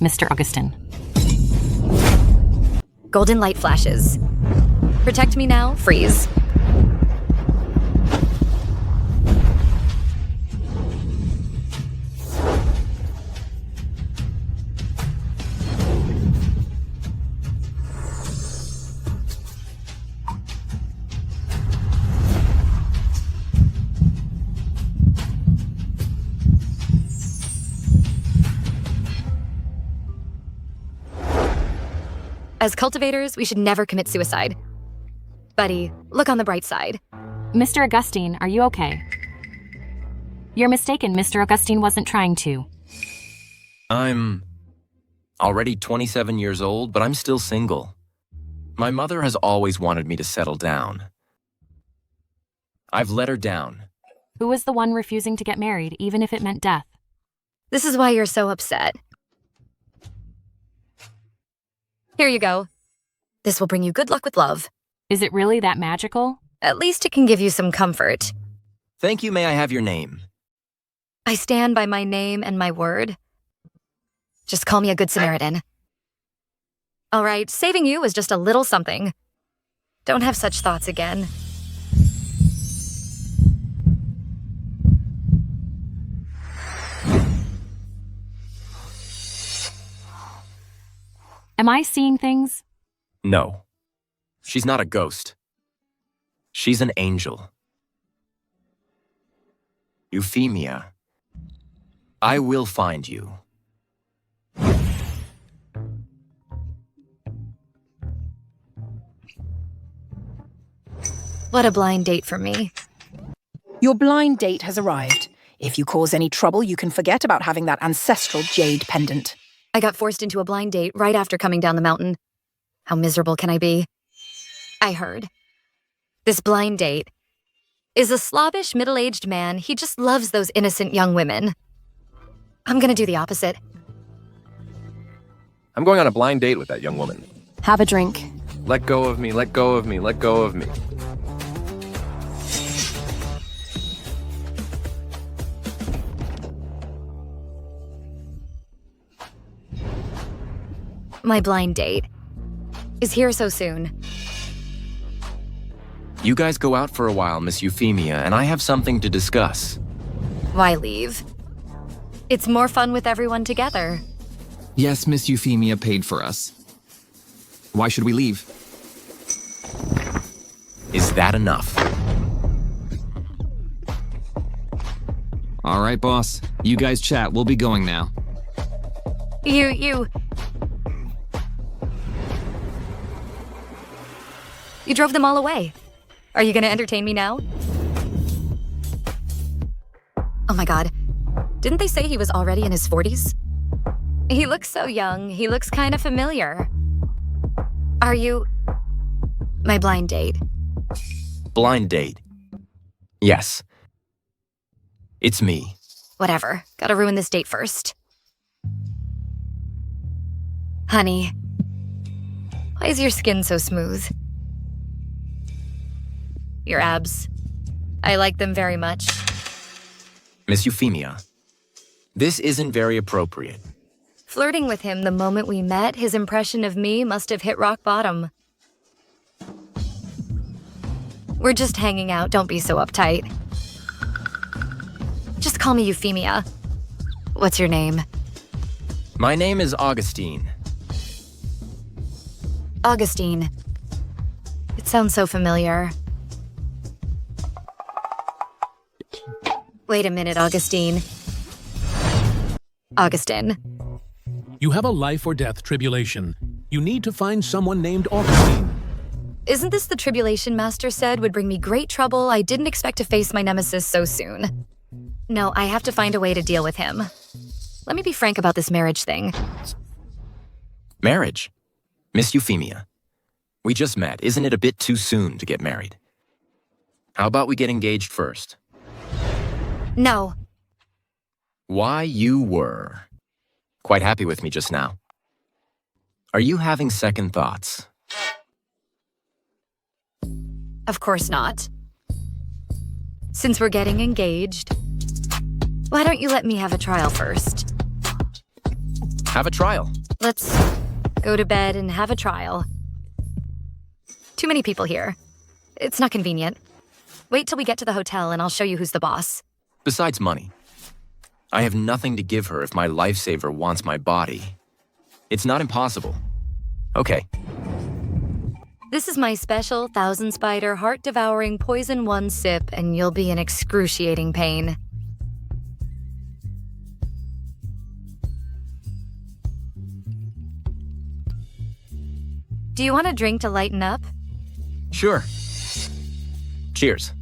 Mr. Augustine. Golden light flashes. Protect me now, freeze. As cultivators, we should never commit suicide. Buddy, look on the bright side. Mr. Augustine, are you okay? You're mistaken, Mr. Augustine wasn't trying to. I'm already 27 years old, but I'm still single. My mother has always wanted me to settle down. I've let her down. Who was the one refusing to get married, even if it meant death? This is why you're so upset. Here you go. This will bring you good luck with love. Is it really that magical? At least it can give you some comfort. Thank you, may I have your name? I stand by my name and my word. Just call me a good Samaritan. All right, saving you is just a little something. Don't have such thoughts again. Am I seeing things? No. She's not a ghost. She's an angel. Euphemia. I will find you. What a blind date for me. Your blind date has arrived. If you cause any trouble, you can forget about having that ancestral jade pendant. I got forced into a blind date right after coming down the mountain. How miserable can I be? I heard. This blind date is a slobbish, middle-aged man. He just loves those innocent young women. I'm gonna do the opposite. I'm going on a blind date with that young woman. Have a drink. Let go of me, let go of me, let go of me. My blind date is here so soon. You guys go out for a while, Miss Euphemia, and I have something to discuss. Why leave? It's more fun with everyone together. Yes, Miss Euphemia paid for us. Why should we leave? Is that enough? All right, boss. You guys chat. We'll be going now. You drove them all away. Are you gonna entertain me now? Oh my god. Didn't they say he was already in his 40s? He looks so young. He looks kind of familiar. Are you my blind date? Blind date. Yes. It's me. Whatever. Gotta ruin this date first. Honey, why is your skin so smooth? Your abs. I like them very much. Miss Euphemia, this isn't very appropriate. Flirting with him the moment we met, his impression of me must have hit rock bottom. We're just hanging out, don't be so uptight. Just call me Euphemia. What's your name? My name is Augustine. Augustine. It sounds so familiar. Wait a minute, Augustine. Augustine. You have a life or death tribulation. You need to find someone named Augustine. Isn't this the tribulation Master said would bring me great trouble? I didn't expect to face my nemesis so soon. No, I have to find a way to deal with him. Let me be frank about this marriage thing. Marriage? Miss Euphemia, we just met. Isn't it a bit too soon to get married? How about we get engaged first? No. Why, you were quite happy with me just now. Are you having second thoughts? Of course not. Since we're getting engaged, why don't you let me have a trial first? Have a trial. Let's go to bed and have a trial. Too many people here. It's not convenient. Wait till we get to the hotel and I'll show you who's the boss. Besides money, I have nothing to give her if my lifesaver wants my body. It's not impossible. Okay. This is my special 1,000 spider heart-devouring poison 1 sip, and you'll be in excruciating pain. Do you want a drink to lighten up? Sure. Cheers.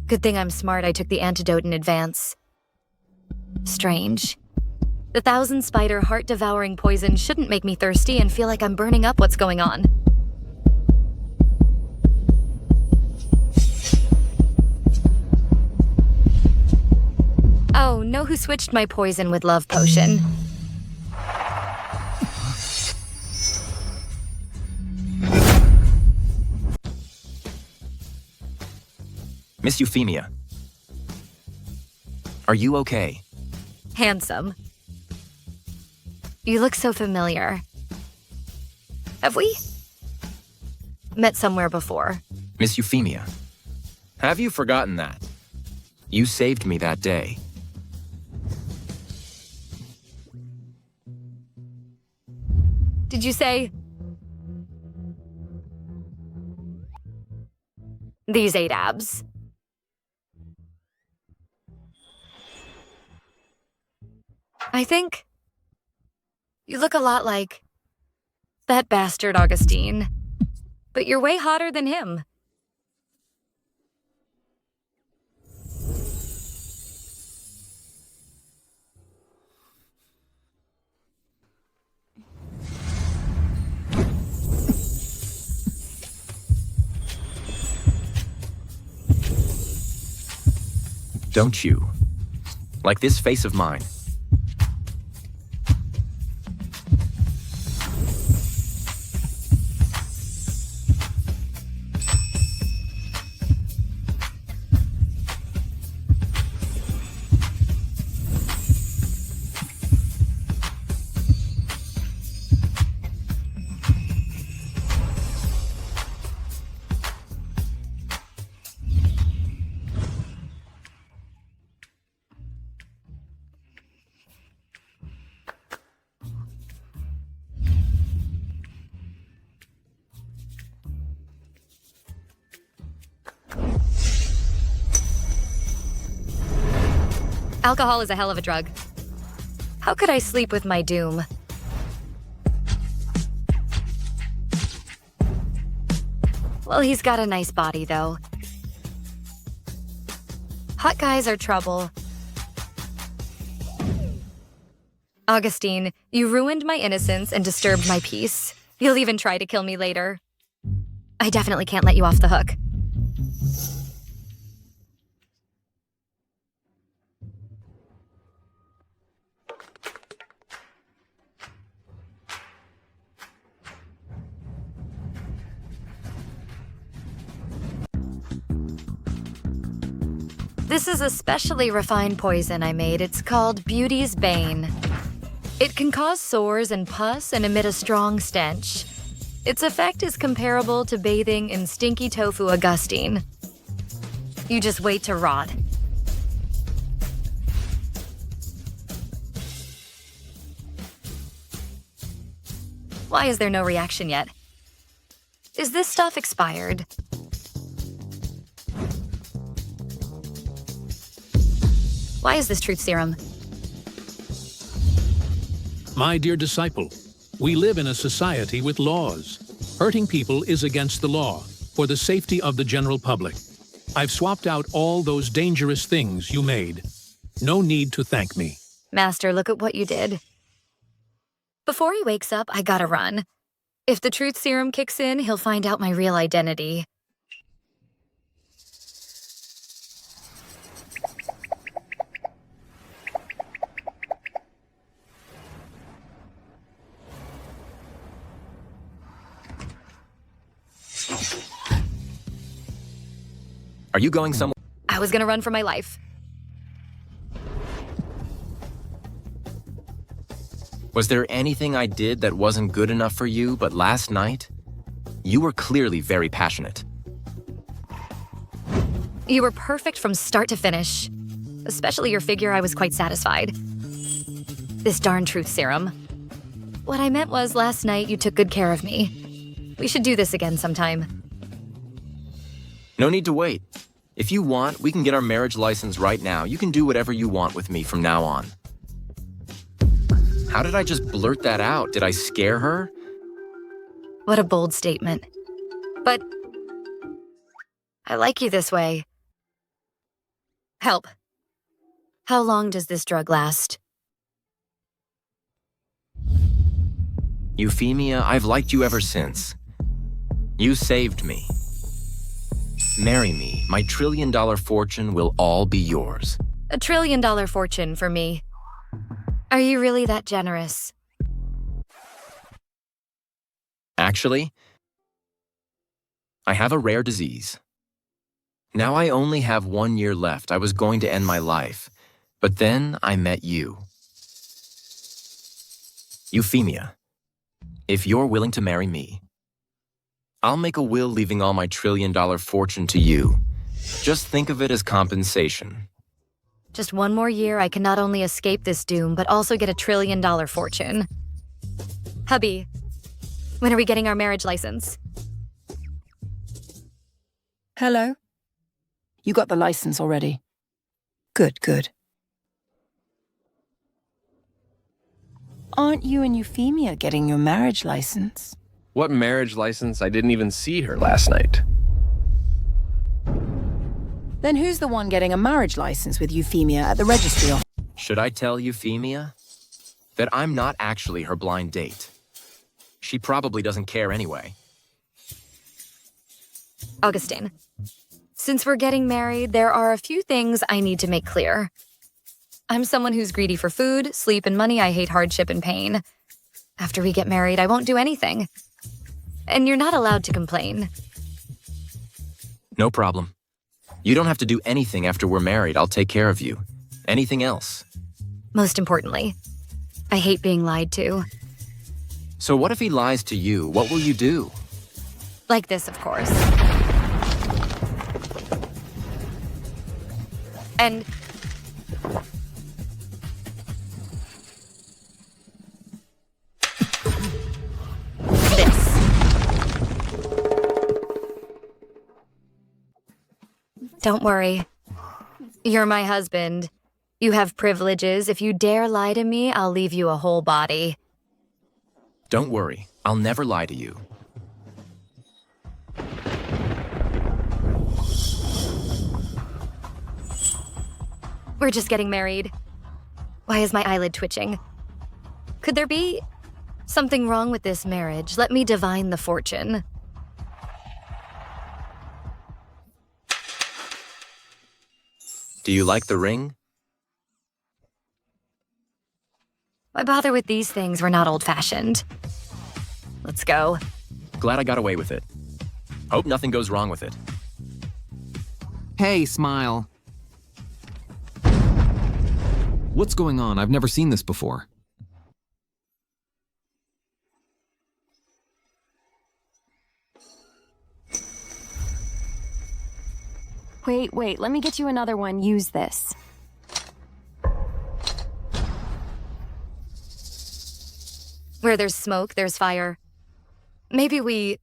Good thing I'm smart, I took the antidote in advance. Strange. The 1,000 spider heart-devouring poison shouldn't make me thirsty and feel like I'm burning up what's going on. Oh, know who switched my poison with love potion? Miss Euphemia. Are you okay? Handsome. You look so familiar. Have we met somewhere before? Miss Euphemia. Have you forgotten that? You saved me that day. Did you say... these 8 abs? I think you look a lot like that bastard Augustine, but you're way hotter than him. Don't you? Like this face of mine. Alcohol is a hell of a drug. How could I sleep with my doom? Well, he's got a nice body, though. Hot guys are trouble. Augustine, you ruined my innocence and disturbed my peace. You'll even try to kill me later. I definitely can't let you off the hook. This is a specially refined poison I made. It's called Beauty's Bane. It can cause sores and pus and emit a strong stench. Its effect is comparable to bathing in stinky tofu Augustine. You just wait to rot. Why is there no reaction yet? Is this stuff expired? Why is this truth serum? My dear disciple, we live in a society with laws. Hurting people is against the law, for the safety of the general public. I've swapped out all those dangerous things you made. No need to thank me. Master, look at what you did. Before he wakes up, I gotta run. If the truth serum kicks in, he'll find out my real identity. Are you going somewhere? I was gonna run for my life. Was there anything I did that wasn't good enough for you, but last night? You were clearly very passionate. You were perfect from start to finish. Especially your figure, I was quite satisfied. This darn truth serum. What I meant was last night you took good care of me. We should do this again sometime. No need to wait. If you want, we can get our marriage license right now. You can do whatever you want with me from now on. How did I just blurt that out? Did I scare her? What a bold statement. But I like you this way. Help. How long does this drug last? Euphemia, I've liked you ever since. You saved me. Marry me. My $1 trillion fortune will all be yours. $1 trillion fortune for me. Are you really that generous? Actually, I have a rare disease. Now I only have 1 year left. I was going to end my life, but then I met you. Euphemia, if you're willing to marry me, I'll make a will leaving all my $1 trillion fortune to you. Just think of it as compensation. Just 1 more year, I can not only escape this doom, but also get $1 trillion fortune. Hubby, when are we getting our marriage license? Hello? You got the license already? Good, good. Aren't you and Euphemia getting your marriage license? What marriage license? I didn't even see her last night. Then who's the one getting a marriage license with Euphemia at the registry office? Should I tell Euphemia that I'm not actually her blind date? She probably doesn't care anyway. Augustine, since we're getting married, there are a few things I need to make clear. I'm someone who's greedy for food, sleep, and money. I hate hardship and pain. After we get married, I won't do anything. And you're not allowed to complain. No problem. You don't have to do anything after we're married. I'll take care of you. Anything else? Most importantly, I hate being lied to. So what if he lies to you? What will you do? Like this, of course. And this. Don't worry. You're my husband. You have privileges. If you dare lie to me, I'll leave you a whole body. Don't worry. I'll never lie to you. We're just getting married. Why is my eyelid twitching? Could there be something wrong with this marriage? Let me divine the fortune. Do you like the ring? Why bother with these things? We're not old-fashioned. Let's go. Glad I got away with it. Hope nothing goes wrong with it. Hey, Smile. What's going on? I've never seen this before. Wait, let me get you another one. Use this. Where there's smoke, there's fire. Maybe we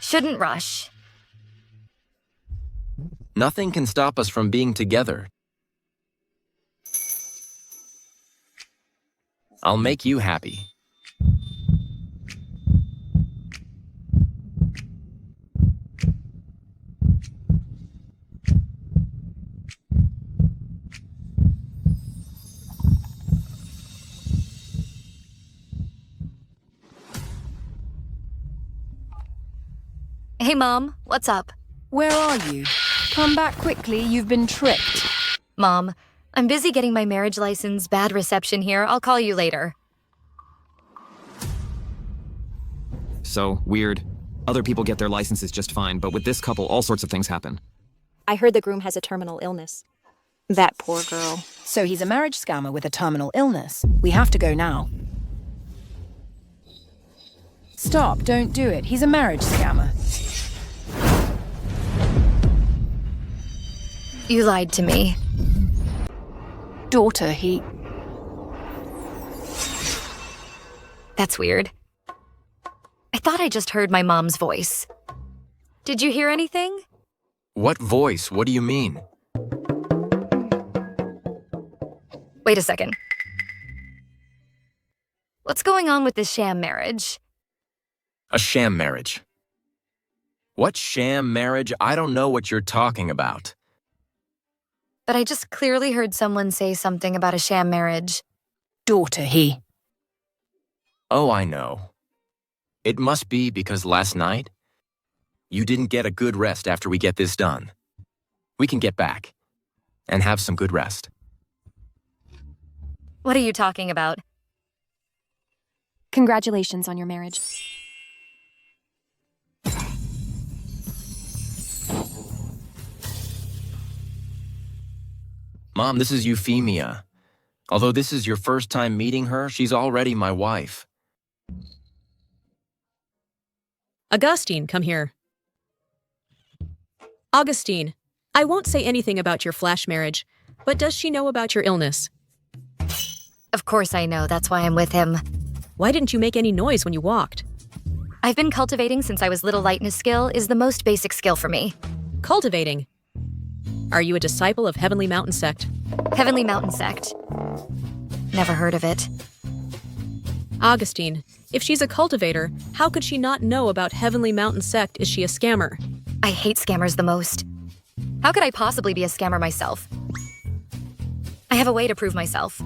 shouldn't rush. Nothing can stop us from being together. I'll make you happy. Hey, Mom, what's up? Where are you? Come back quickly, you've been tricked. Mom, I'm busy getting my marriage license. Bad reception here. I'll call you later. So, weird. Other people get their licenses just fine, but with this couple, all sorts of things happen. I heard the groom has a terminal illness. That poor girl. So he's a marriage scammer with a terminal illness. We have to go now. Stop, don't do it. He's a marriage scammer. You lied to me. Daughter, he... That's weird. I thought I just heard my mom's voice. Did you hear anything? What voice? What do you mean? Wait a second. What's going on with this sham marriage? A sham marriage. What sham marriage? I don't know what you're talking about. But I just clearly heard someone say something about a sham marriage. Daughter, he... Oh, I know. It must be because last night, you didn't get a good rest after we get this done. We can get back and have some good rest. What are you talking about? Congratulations on your marriage. Mom, this is Euphemia. Although this is your first time meeting her, she's already my wife. Augustine, come here. Augustine, I won't say anything about your flash marriage, but does she know about your illness? Of course I know, that's why I'm with him. Why didn't you make any noise when you walked? I've been cultivating since I was little. Lightness skill is the most basic skill for me. Cultivating? Are you a disciple of Heavenly Mountain Sect? Heavenly Mountain Sect? Never heard of it. Augustine, if she's a cultivator, how could she not know about Heavenly Mountain Sect? Is she a scammer? I hate scammers the most. How could I possibly be a scammer myself? I have a way to prove myself.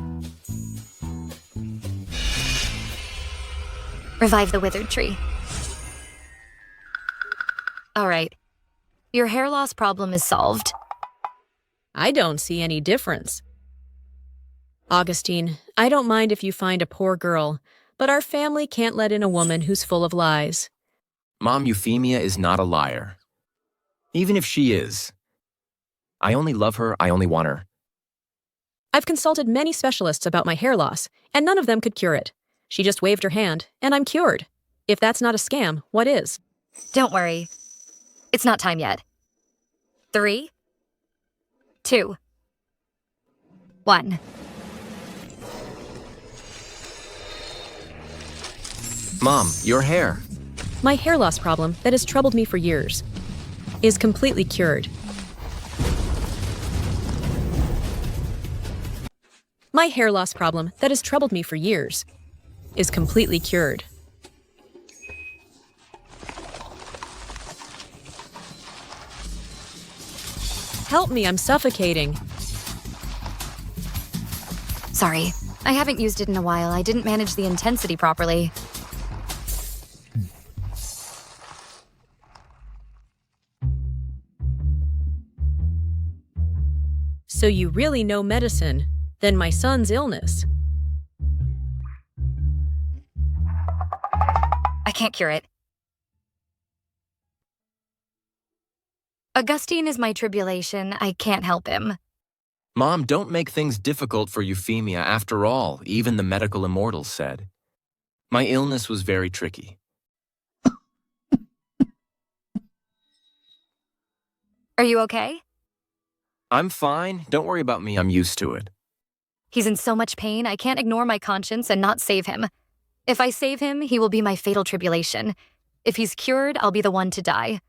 Revive the withered tree. All right. Your hair loss problem is solved. I don't see any difference. Augustine, I don't mind if you find a poor girl, but our family can't let in a woman who's full of lies. Mom, Euphemia is not a liar. Even if she is. I only love her, I only want her. I've consulted many specialists about my hair loss, and none of them could cure it. She just waved her hand, and I'm cured. If that's not a scam, what is? Don't worry. It's not time yet. 3, 2, 1. Mom, your hair. My hair loss problem that has troubled me for years is completely cured. My hair loss problem that has troubled me for years is completely cured. Help me, I'm suffocating. Sorry, I haven't used it in a while. I didn't manage the intensity properly. So you really know medicine than my son's illness. I can't cure it. Augustine is my tribulation. I can't help him. Mom, don't make things difficult for Euphemia. After all, even the medical immortals said. My illness was very tricky. Are you okay? I'm fine. Don't worry about me. I'm used to it. He's in so much pain, I can't ignore my conscience and not save him. If I save him, he will be my fatal tribulation. If he's cured, I'll be the one to die.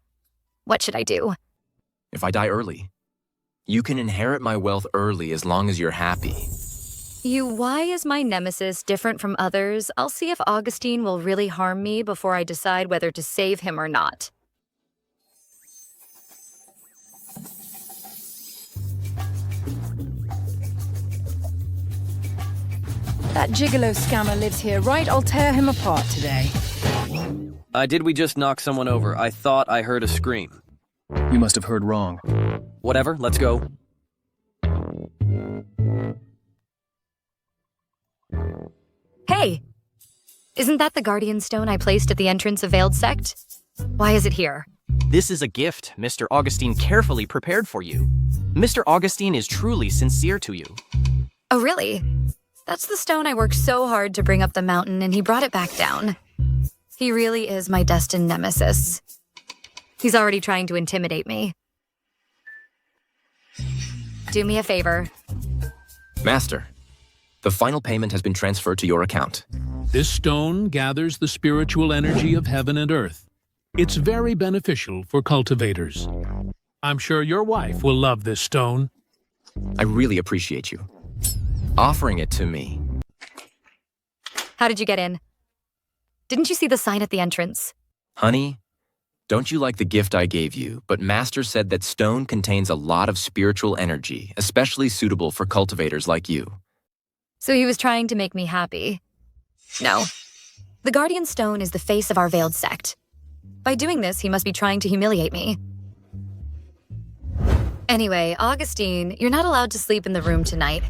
What should I do? If I die early, you can inherit my wealth early as long as you're happy. Why is my nemesis different from others? I'll see if Augustine will really harm me before I decide whether to save him or not. That gigolo scammer lives here, right? I'll tear him apart today. Did we just knock someone over? I thought I heard a scream. You must have heard wrong. Whatever, let's go. Hey! Isn't that the guardian stone I placed at the entrance of Veiled Sect? Why is it here? This is a gift Mr. Augustine carefully prepared for you. Mr. Augustine is truly sincere to you. Oh, really? That's the stone I worked so hard to bring up the mountain, and he brought it back down. He really is my destined nemesis. He's already trying to intimidate me. Do me a favor. Master, the final payment has been transferred to your account. This stone gathers the spiritual energy of heaven and earth. It's very beneficial for cultivators. I'm sure your wife will love this stone. I really appreciate you offering it to me. How did you get in? Didn't you see the sign at the entrance? Honey, don't you like the gift I gave you? But Master said that stone contains a lot of spiritual energy, especially suitable for cultivators like you. So he was trying to make me happy. No. The Guardian Stone is the face of our veiled sect. By doing this, he must be trying to humiliate me. Anyway, Augustine, you're not allowed to sleep in the room tonight.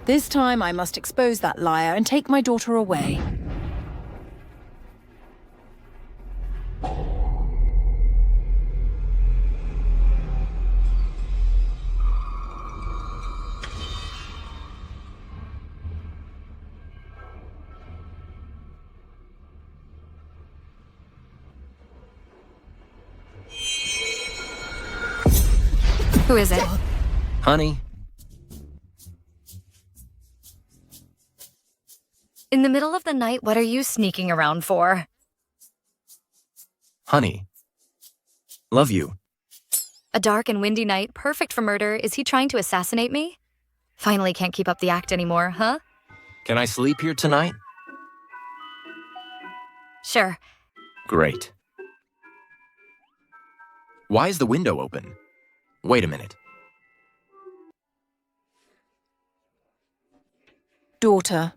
This time I must expose that liar and take my daughter away. Who is it? Honey, in the middle of the night, what are you sneaking around for? honey. Love you. A dark and windy night, perfect for murder. Is he trying to assassinate me? Finally can't keep up the act anymore, huh? Can I sleep here tonight? Sure. Great. Why is the window open? Wait a minute. Daughter,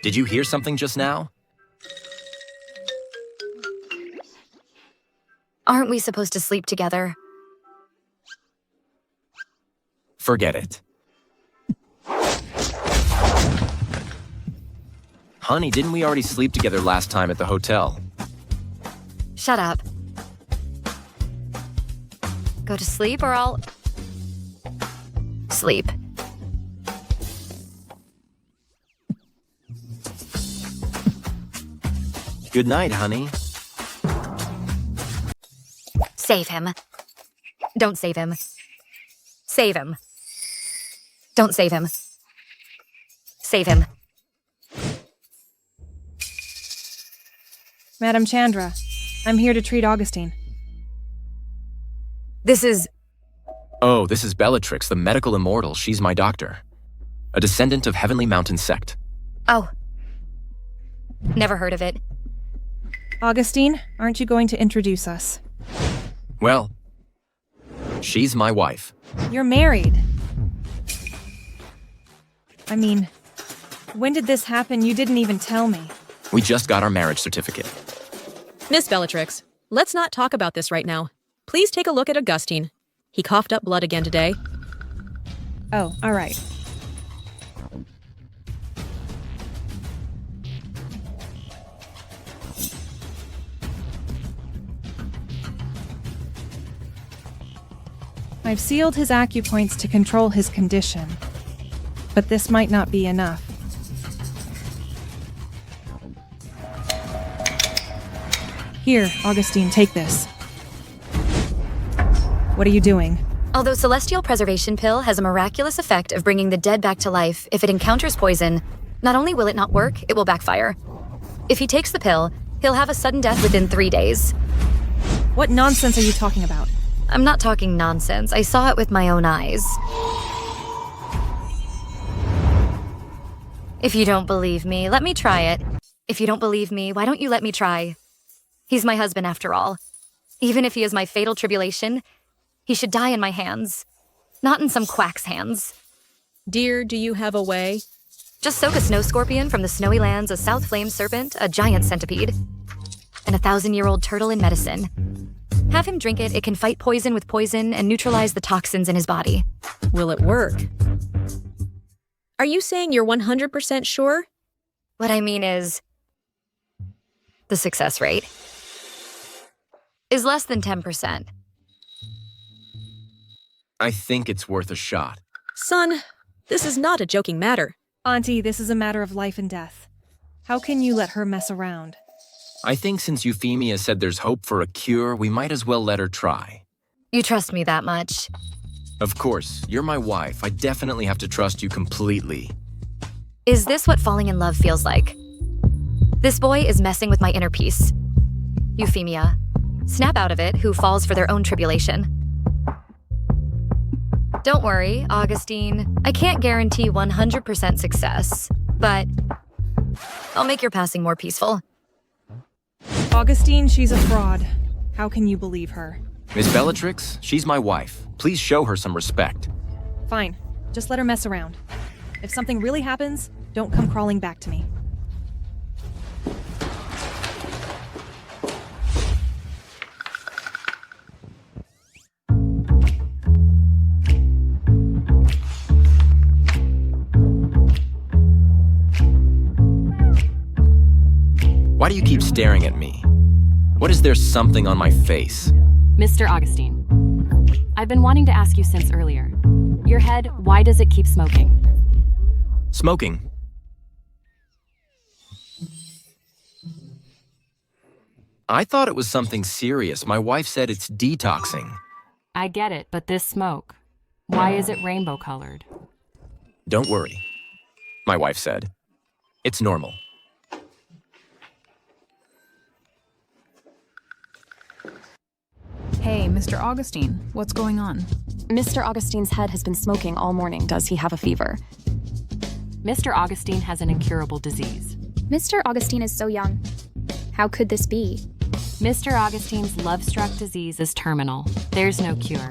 Did you hear something just now? Aren't we supposed to sleep together? Forget it. Honey, didn't we already sleep together last time at the hotel? Shut up. Go to sleep or I'll... sleep. Good night, honey. Save him. Don't save him. Save him. Don't save him. Save him. Madam Chandra, I'm here to treat Augustine. This is... Oh, this is Bellatrix, the medical immortal. She's my doctor. A descendant of Heavenly Mountain Sect. Oh. Never heard of it. Augustine, aren't you going to introduce us? Well, she's my wife. You're married. I mean, when did this happen? You didn't even tell me. We just got our marriage certificate. Miss Bellatrix, let's not talk about this right now. Please take a look at Augustine. He coughed up blood again today. Oh, all right. I've sealed his acupoints to control his condition, but this might not be enough. Here, Augustine, take this. What are you doing? Although Celestial Preservation Pill has a miraculous effect of bringing the dead back to life if it encounters poison, not only will it not work, it will backfire. If he takes the pill, he'll have a sudden death within 3 days. What nonsense are you talking about? I'm not talking nonsense. I saw it with my own eyes. If you don't believe me, let me try it. If you don't believe me, why don't you let me try? He's my husband after all. Even if he is my fatal tribulation, he should die in my hands, not in some quack's hands. Dear, do you have a way? Just soak a snow scorpion from the snowy lands, a south flame serpent, a giant centipede, and a 1,000-year-old turtle in medicine. Have him drink it. It can fight poison with poison and neutralize the toxins in his body. Will it work? Are you saying you're 100% sure? What I mean is, the success rate is less than 10%. I think it's worth a shot. Son, this is not a joking matter. Auntie, this is a matter of life and death. How can you let her mess around? I think since Euphemia said there's hope for a cure, we might as well let her try. You trust me that much? Of course, you're my wife. I definitely have to trust you completely. Is this what falling in love feels like? This boy is messing with my inner peace. Euphemia. Snap out of it, who falls for their own tribulation. Don't worry, Augustine. I can't guarantee 100% success, but I'll make your passing more peaceful. Augustine, she's a fraud. How can you believe her? Miss Bellatrix, she's my wife. Please show her some respect. Fine. Just let her mess around. If something really happens, don't come crawling back to me. Why do you keep staring at me? What is there something on my face? Mr. Augustine, I've been wanting to ask you since earlier. Your head, why does it keep smoking? Smoking? I thought it was something serious. My wife said it's detoxing. I get it, but this smoke, why is it rainbow colored? Don't worry, my wife said. It's normal. Hey, Mr. Augustine, what's going on? Mr. Augustine's head has been smoking all morning. Does he have a fever? Mr. Augustine has an incurable disease. Mr. Augustine is so young. How could this be? Mr. Augustine's love-struck disease is terminal. There's no cure.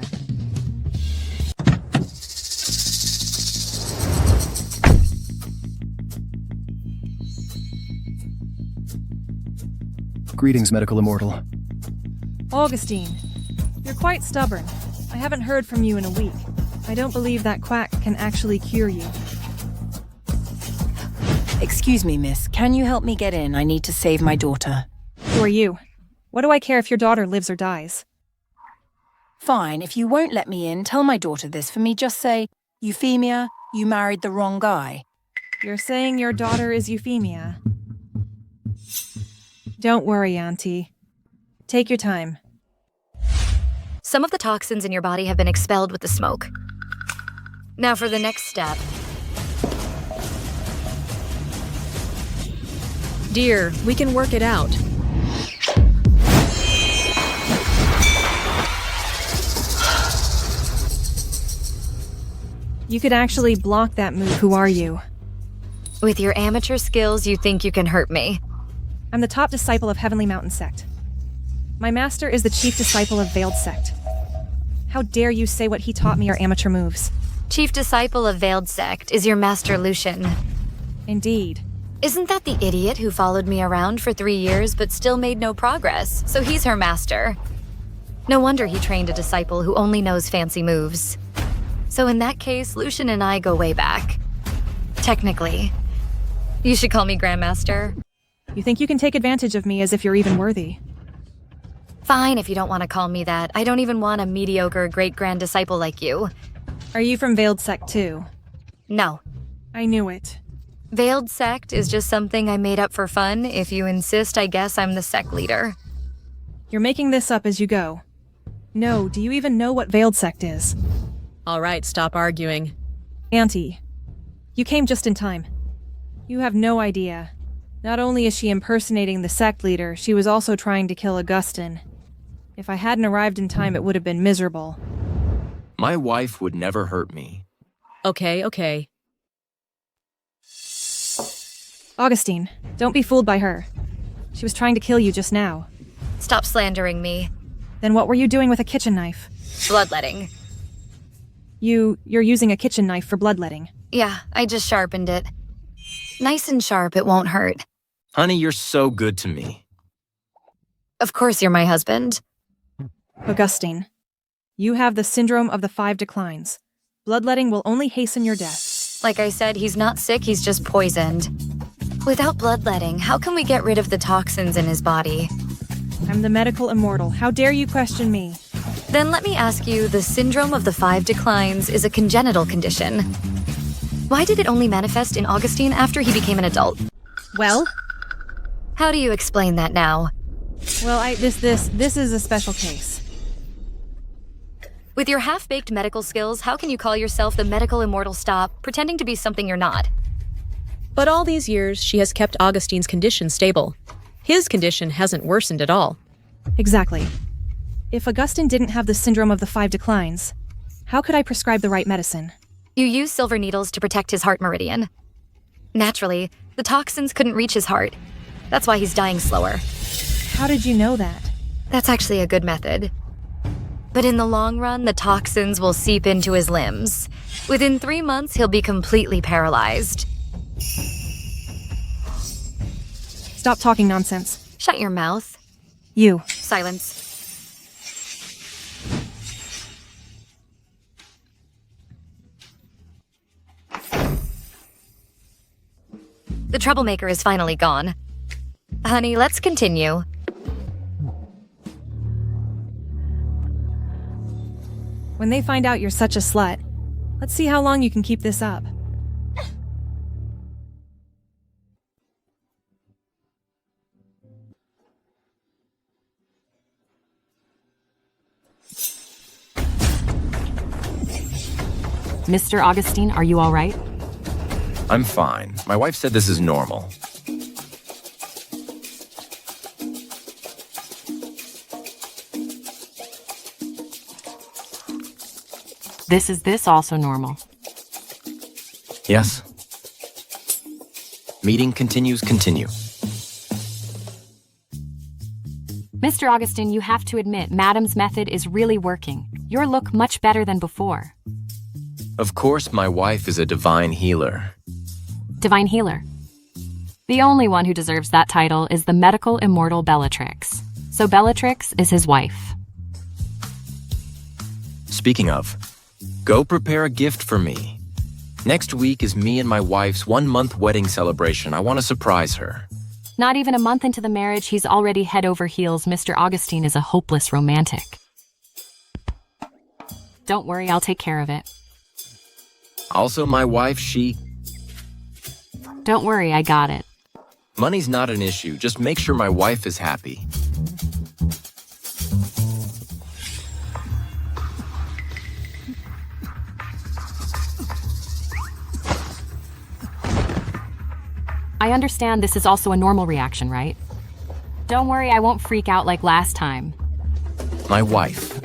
Greetings, medical immortal. Augustine, you're quite stubborn. I haven't heard from you in a week. I don't believe that quack can actually cure you. Excuse me, miss. Can you help me get in? I need to save my daughter. Who are you? What do I care if your daughter lives or dies? Fine, if you won't let me in, tell my daughter this for me. Just say, Euphemia, you married the wrong guy. You're saying your daughter is Euphemia? Don't worry, Auntie. Take your time. Some of the toxins in your body have been expelled with the smoke. Now for the next step. Dear, we can work it out. You could actually block that move. Who are you? With your amateur skills, you think you can hurt me. I'm the top disciple of Heavenly Mountain Sect. My master is the chief disciple of Veiled Sect. How dare you say what he taught me are amateur moves? Chief disciple of Veiled Sect is your master Lucian. Indeed. Isn't that the idiot who followed me around for 3 years but still made no progress? So he's her master. No wonder he trained a disciple who only knows fancy moves. So in that case, Lucian and I go way back. Technically. You should call me Grandmaster. You think you can take advantage of me as if you're even worthy? Fine if you don't want to call me that. I don't even want a mediocre great-grand disciple like you. Are you from Veiled Sect too? No. I knew it. Veiled Sect is just something I made up for fun. If you insist, I guess I'm the sect leader. You're making this up as you go. No, do you even know what Veiled Sect is? All right, stop arguing. Auntie, you came just in time. You have no idea. Not only is she impersonating the sect leader, she was also trying to kill Augustine. If I hadn't arrived in time, it would have been miserable. My wife would never hurt me. Okay. Augustine, don't be fooled by her. She was trying to kill you just now. Stop slandering me. Then what were you doing with a kitchen knife? Bloodletting. You're using a kitchen knife for bloodletting. Yeah, I just sharpened it. Nice and sharp, it won't hurt. Honey, you're so good to me. Of course you're my husband. Augustine, you have the syndrome of the 5 declines. Bloodletting will only hasten your death. Like I said, he's not sick, he's just poisoned. Without bloodletting, how can we get rid of the toxins in his body? I'm the medical immortal. How dare you question me? Then let me ask you, the syndrome of the 5 declines is a congenital condition. Why did it only manifest in Augustine after he became an adult? Well? How do you explain that now? Well, this is a special case. With your half-baked medical skills, how can you call yourself the medical immortal stop, pretending to be something you're not? But all these years, she has kept Augustine's condition stable. His condition hasn't worsened at all. Exactly. If Augustine didn't have the syndrome of the 5 declines, how could I prescribe the right medicine? You use silver needles to protect his heart meridian. Naturally, the toxins couldn't reach his heart. That's why he's dying slower. How did you know that? That's actually a good method. But in the long run, the toxins will seep into his limbs. Within 3 months, he'll be completely paralyzed. Stop talking nonsense. Shut your mouth. You. Silence. The troublemaker is finally gone. Honey, let's continue. When they find out you're such a slut, let's see how long you can keep this up. Mr. Augustine, are you all right? I'm fine. My wife said this is normal. Is this also normal? Yes. Meeting continues. Continue. Mr. Augustine, you have to admit, Madam's method is really working. Your look much better than before. Of course, my wife is a divine healer. Divine healer. The only one who deserves that title is the medical immortal Bellatrix. So Bellatrix is his wife. Speaking of, go prepare a gift for me. Next week is me and my wife's 1-month wedding celebration. I want to surprise her. Not even a month into the marriage, he's already head over heels. Mr. Augustine is a hopeless romantic. Don't worry, I'll take care of it. Also, my wife, Don't worry, I got it. Money's not an issue. Just make sure my wife is happy. I understand this is also a normal reaction, right? Don't worry, I won't freak out like last time. My wife.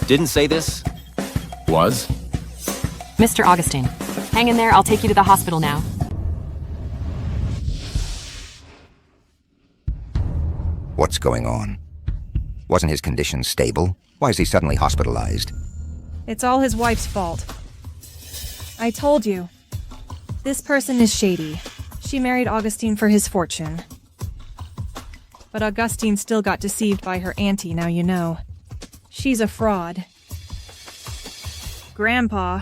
Didn't say this? Was? Mr. Augustine, hang in there, I'll take you to the hospital now. What's going on? Wasn't his condition stable? Why is he suddenly hospitalized? It's all his wife's fault. I told you. This person is shady. She married Augustine for his fortune. But Augustine still got deceived by her auntie, now you know. She's a fraud. Grandpa,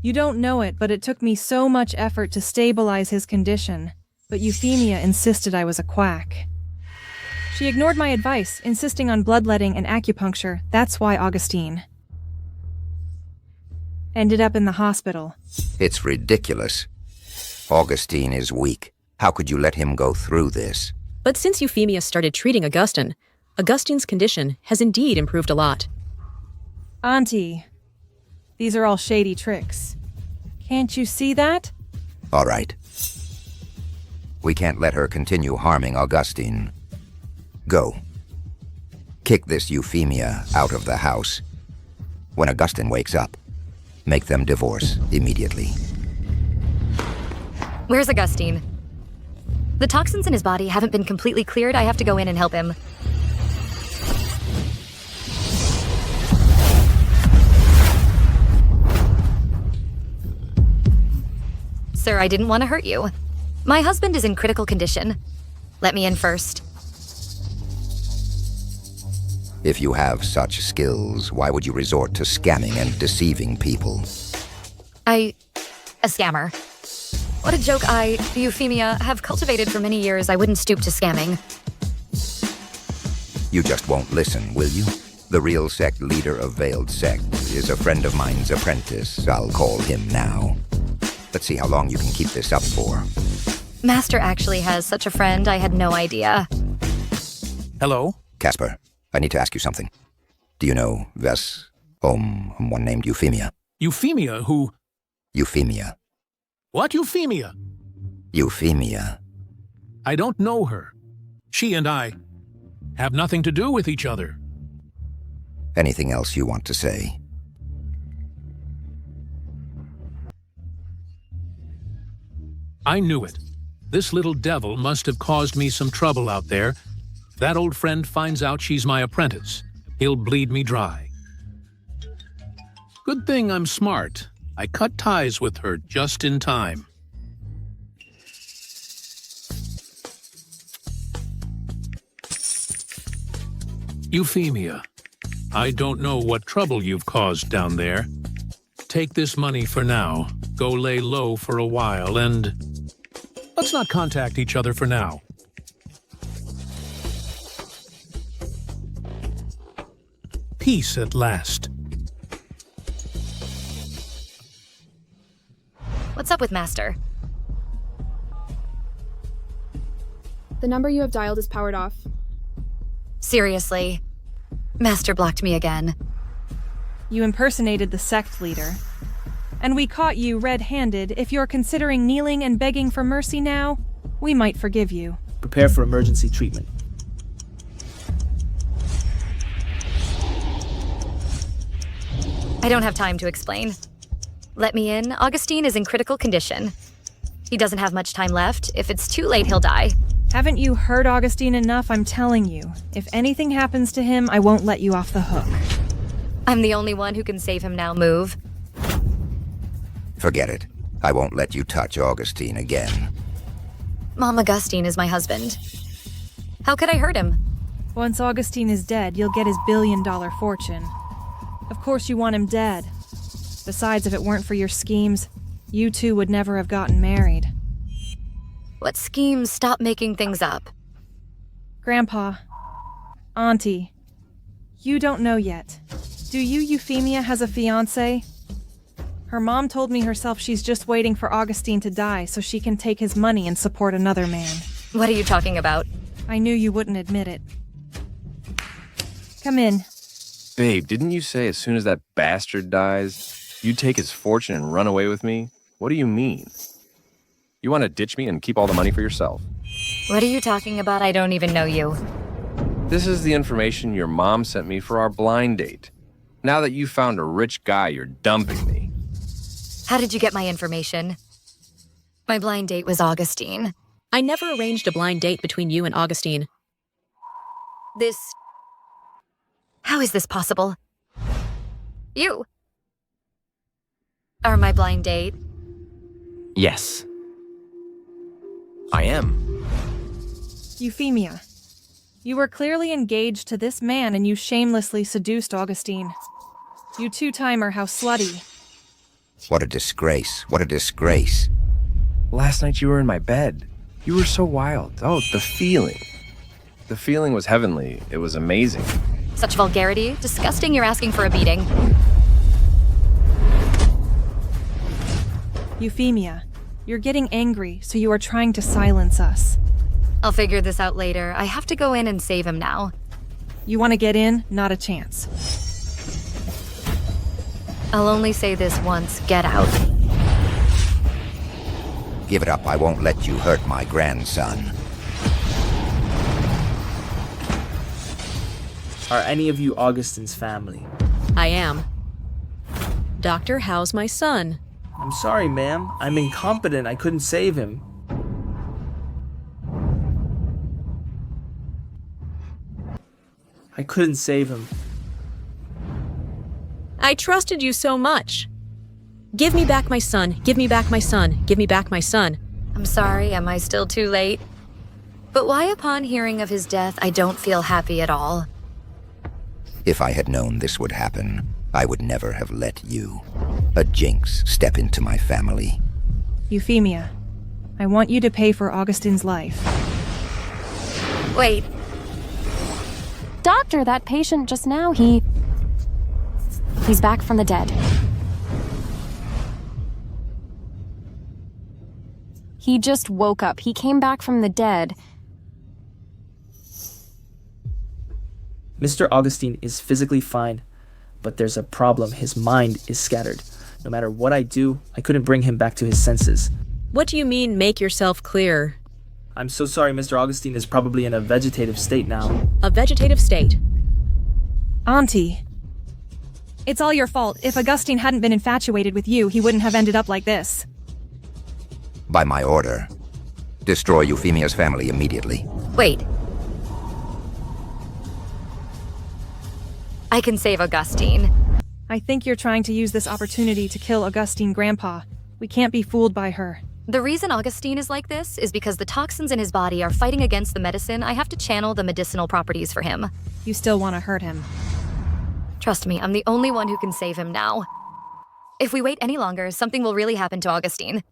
you don't know it, but it took me so much effort to stabilize his condition. But Euphemia insisted I was a quack. She ignored my advice, insisting on bloodletting and acupuncture. That's why Augustine ended up in the hospital. It's ridiculous. Augustine is weak. How could you let him go through this? But since Euphemia started treating Augustine, Augustine's condition has indeed improved a lot. Auntie, these are all shady tricks. Can't you see that? All right. We can't let her continue harming Augustine. Go. Kick this Euphemia out of the house. When Augustine wakes up, make them divorce immediately. Where's Augustine? The toxins in his body haven't been completely cleared. I have to go in and help him. Sir, I didn't want to hurt you. My husband is in critical condition. Let me in first. If you have such skills, why would you resort to scamming and deceiving people? I A scammer. What a joke I, Euphemia, have cultivated for many years. I wouldn't stoop to scamming. You just won't listen, will you? The real Sect leader of Veiled Sect is a friend of mine's apprentice. I'll call him now. Let's see how long you can keep this up for. Master actually has such a friend, I had no idea. Hello? Casper, I need to ask you something. Do you know one named Euphemia? Euphemia, who? Euphemia. What Euphemia? Euphemia. I don't know her. She and I have nothing to do with each other. Anything else you want to say? I knew it. This little devil must have caused me some trouble out there. If that old friend finds out she's my apprentice, he'll bleed me dry. Good thing I'm smart. I cut ties with her just in time. Euphemia, I don't know what trouble you've caused down there. Take this money for now, go lay low for a while, and let's not contact each other for now. Peace at last. What's up with Master? The number you have dialed is powered off. Seriously? Master blocked me again. You impersonated the Sect leader. And we caught you red-handed. If you're considering kneeling and begging for mercy now, we might forgive you. Prepare for emergency treatment. I don't have time to explain. Let me in. Augustine is in critical condition. He doesn't have much time left. If it's too late, he'll die. Haven't you heard Augustine enough? I'm telling you. If anything happens to him, I won't let you off the hook. I'm the only one who can save him now. Move. Forget it. I won't let you touch Augustine again. Mom, Augustine is my husband. How could I hurt him? Once Augustine is dead, you'll get his billion-dollar fortune. Of course you want him dead. Besides, if it weren't for your schemes, you two would never have gotten married. What schemes? Stop making things up. Grandpa. Auntie. You don't know yet. Do you, Euphemia, has a fiancé? Her mom told me herself she's just waiting for Augustine to die so she can take his money and support another man. What are you talking about? I knew you wouldn't admit it. Come in. Babe, didn't you say as soon as that bastard dies, you'd take his fortune and run away with me? What do you mean? You want to ditch me and keep all the money for yourself? What are you talking about? I don't even know you. This is the information your mom sent me for our blind date. Now that you found a rich guy, you're dumping me. How did you get my information? My blind date was Augustine. I never arranged a blind date between you and Augustine. How is this possible? You are my blind date. Yes. I am. Euphemia. You were clearly engaged to this man and you shamelessly seduced Augustine. You two-timer, how slutty. What a disgrace. What a disgrace. Last night you were in my bed. You were so wild. Oh, the feeling. The feeling was heavenly. It was amazing. Such vulgarity. Disgusting, you're asking for a beating. Euphemia, you're getting angry, so you are trying to silence us. I'll figure this out later. I have to go in and save him now. You want to get in? Not a chance. I'll only say this once. Get out. Give it up. I won't let you hurt my grandson. Are any of you Augustine's family? I am. Doctor, how's my son? I'm sorry, ma'am. I'm incompetent. I couldn't save him. I couldn't save him. I trusted you so much. Give me back my son. Give me back my son. Give me back my son. I'm sorry, am I still too late? But why upon hearing of his death, I don't feel happy at all? If I had known this would happen, I would never have let you, a jinx, step into my family. Euphemia, I want you to pay for Augustine's life. Wait. Doctor, that patient just now, he's back from the dead. He just woke up. He came back from the dead. Mr. Augustine is physically fine, but there's a problem. His mind is scattered. No matter what I do, I couldn't bring him back to his senses. What do you mean, make yourself clear? I'm so sorry, Mr. Augustine is probably in a vegetative state now. A vegetative state? Auntie. It's all your fault. If Augustine hadn't been infatuated with you, he wouldn't have ended up like this. By my order. Destroy Euphemia's family immediately. Wait. I can save Augustine. I think you're trying to use this opportunity to kill Augustine Grandpa. We can't be fooled by her. The reason Augustine is like this is because the toxins in his body are fighting against the medicine. I have to channel the medicinal properties for him. You still want to hurt him. Trust me, I'm the only one who can save him now. If we wait any longer, something will really happen to Augustine.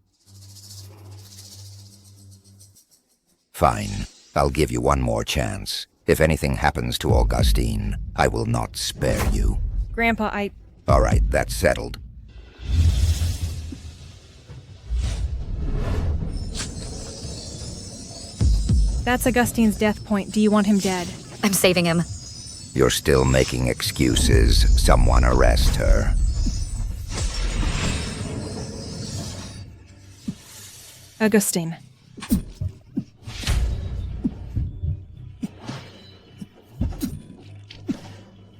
Fine. I'll give you one more chance. If anything happens to Augustine, I will not spare you. Grandpa, All right, that's settled. That's Augustine's death point. Do you want him dead? I'm saving him. You're still making excuses. Someone arrest her. Augustine.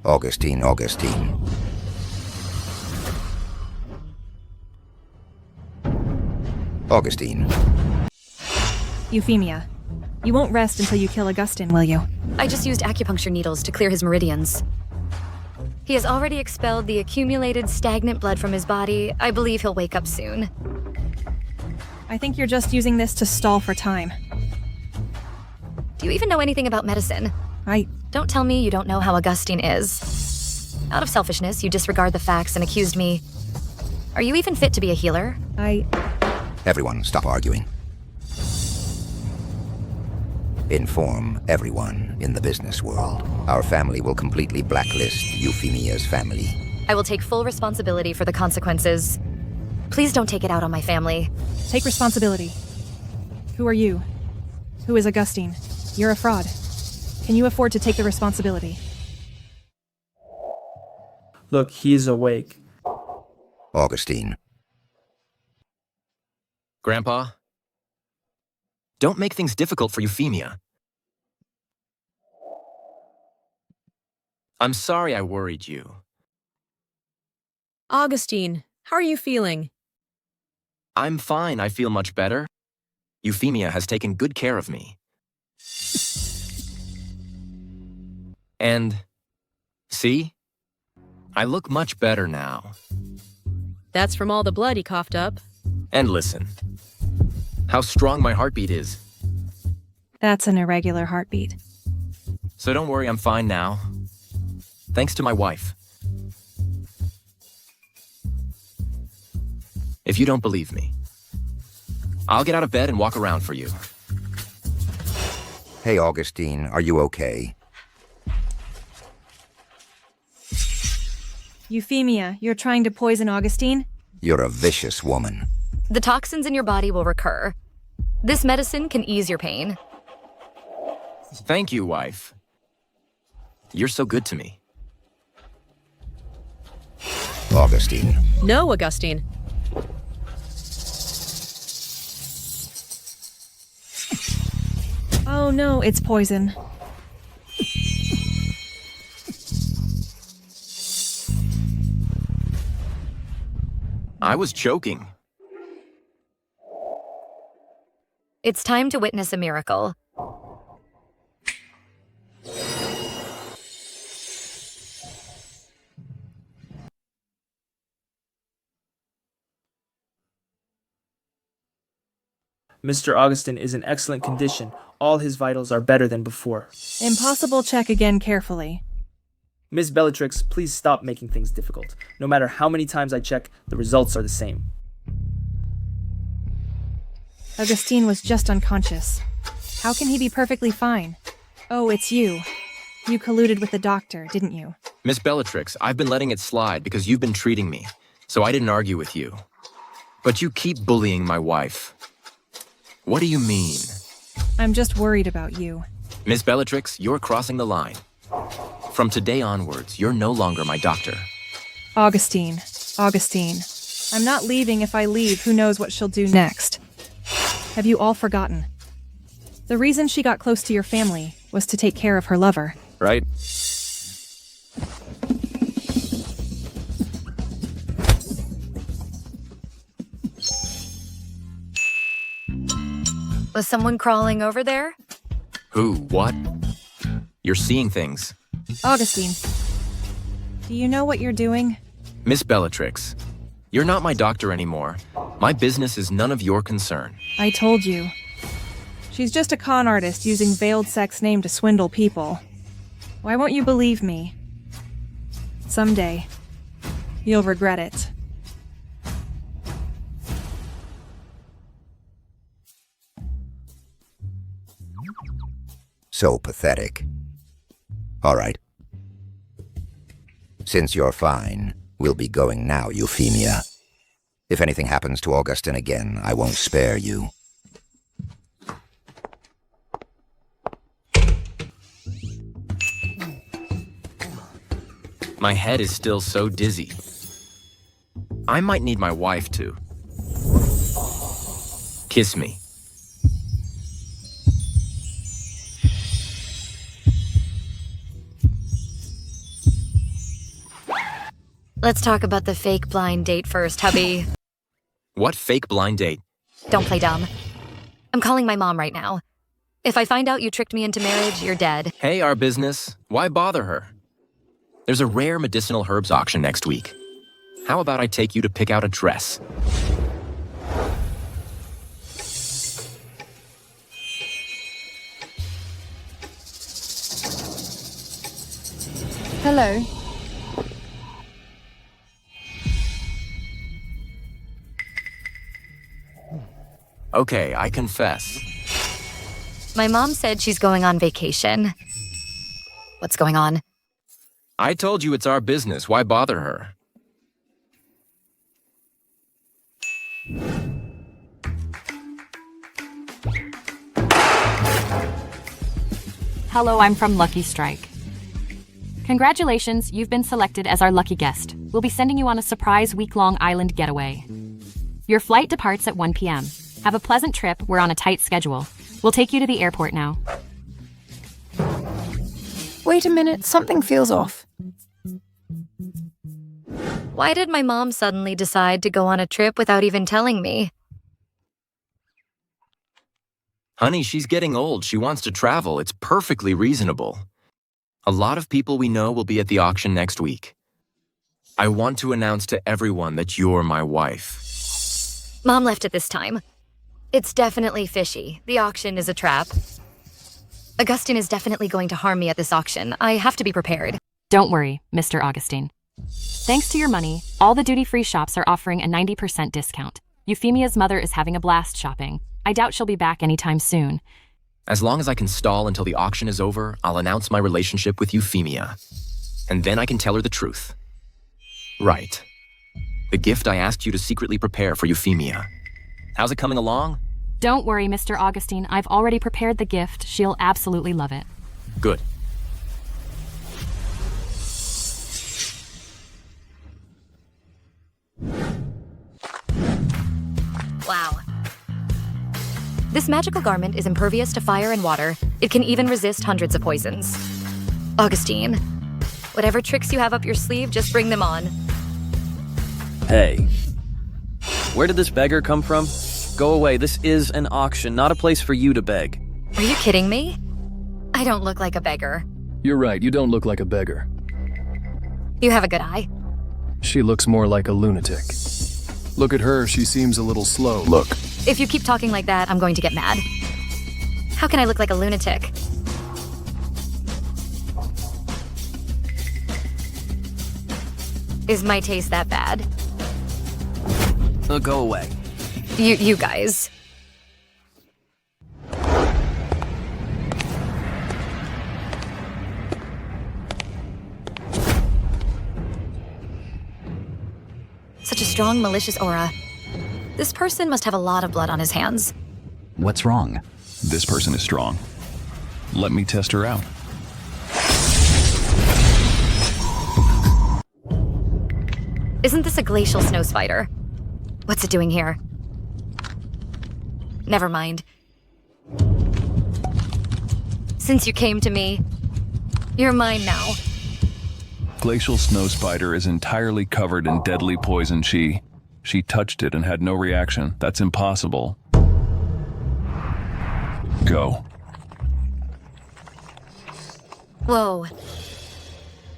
Augustine. Augustine. Euphemia. You won't rest until you kill Augustine, will you? I just used acupuncture needles to clear his meridians. He has already expelled the accumulated stagnant blood from his body. I believe he'll wake up soon. I think you're just using this to stall for time. Do you even know anything about medicine? Don't tell me you don't know how Augustine is. Out of selfishness, you disregard the facts and accused me. Are you even fit to be a healer? Everyone, stop arguing. Inform everyone in the business world. Our family will completely blacklist Euphemia's family. I will take full responsibility for the consequences. Please don't take it out on my family. Take responsibility. Who are you? Who is Augustine? You're a fraud. Can you afford to take the responsibility? Look, he's awake. Augustine. Grandpa? Don't make things difficult for Euphemia. I'm sorry I worried you. Augustine, how are you feeling? I'm fine. I feel much better. Euphemia has taken good care of me. And, see? I look much better now. That's from all the blood he coughed up. And listen, how strong my heartbeat is. That's an irregular heartbeat. So don't worry, I'm fine now. Thanks to my wife. If you don't believe me, I'll get out of bed and walk around for you. Hey, Augustine, are you okay? Euphemia, you're trying to poison Augustine? You're a vicious woman. The toxins in your body will recur. This medicine can ease your pain. Thank you, wife. You're so good to me. Augustine. No, Augustine. Oh no, it's poison. I was choking. It's time to witness a miracle. Mr. Augustine is in excellent condition. All his vitals are better than before. Impossible. Check again carefully. Miss Bellatrix, please stop making things difficult. No matter how many times I check, the results are the same. Augustine was just unconscious. How can he be perfectly fine? Oh, it's you. You colluded with the doctor, didn't you? Miss Bellatrix, I've been letting it slide because you've been treating me, so I didn't argue with you. But you keep bullying my wife. What do you mean? I'm just worried about you. Miss Bellatrix, you're crossing the line. From today onwards, you're no longer my doctor. Augustine. I'm not leaving. If I leave, who knows what she'll do next. Have you all forgotten? The reason she got close to your family was to take care of her lover. Right? Was someone crawling over there? Who? What? You're seeing things. Augustine, do you know what you're doing? Miss Bellatrix, you're not my doctor anymore. My business is none of your concern. I told you. She's just a con artist using veiled Sect's name to swindle people. Why won't you believe me? Someday, you'll regret it. So pathetic. All right. Since you're fine, we'll be going now, Euphemia. If anything happens to Augustine again, I won't spare you. My head is still so dizzy. I might need my wife to kiss me. Let's talk about the fake blind date first, hubby. What fake blind date? Don't play dumb. I'm calling my mom right now. If I find out you tricked me into marriage, you're dead. Hey, our business. Why bother her? There's a rare medicinal herbs auction next week. How about I take you to pick out a dress? Hello. Okay, I confess. My mom said she's going on vacation. What's going on? I told you it's our business. Why bother her? Hello, I'm from Lucky Strike. Congratulations, you've been selected as our lucky guest. We'll be sending you on a surprise week-long island getaway. Your flight departs at 1 p.m. Have a pleasant trip. We're on a tight schedule. We'll take you to the airport now. Wait a minute, something feels off. Why did my mom suddenly decide to go on a trip without even telling me? Honey, she's getting old. She wants to travel. It's perfectly reasonable. A lot of people we know will be at the auction next week. I want to announce to everyone that you're my wife. Mom left at this time. It's definitely fishy. The auction is a trap. Augustine is definitely going to harm me at this auction. I have to be prepared. Don't worry, Mr. Augustine. Thanks to your money, all the duty-free shops are offering a 90% discount. Euphemia's mother is having a blast shopping. I doubt she'll be back anytime soon. As long as I can stall until the auction is over, I'll announce my relationship with Euphemia. And then I can tell her the truth. Right. The gift I asked you to secretly prepare for Euphemia. How's it coming along? Don't worry, Mr. Augustine. I've already prepared the gift. She'll absolutely love it. Good. Wow. This magical garment is impervious to fire and water. It can even resist hundreds of poisons. Augustine, whatever tricks you have up your sleeve, just bring them on. Hey. Where did this beggar come from? Go away. This is an auction, not a place for you to beg. Are you kidding me? I don't look like a beggar. You're right, you don't look like a beggar. You have a good eye. She looks more like a lunatic. Look at her, she seems a little slow. Look. If you keep talking like that, I'm going to get mad. How can I look like a lunatic? Is my taste that bad? Go away. You guys. strong, malicious aura. This person must have a lot of blood on his hands. What's wrong? This person is strong. Let me test her out. Isn't this a glacial snow spider? What's it doing here? Never mind. Since you came to me, you're mine now. Glacial snow spider is entirely covered in deadly poison. She touched it and had no reaction. That's impossible. Go. Whoa.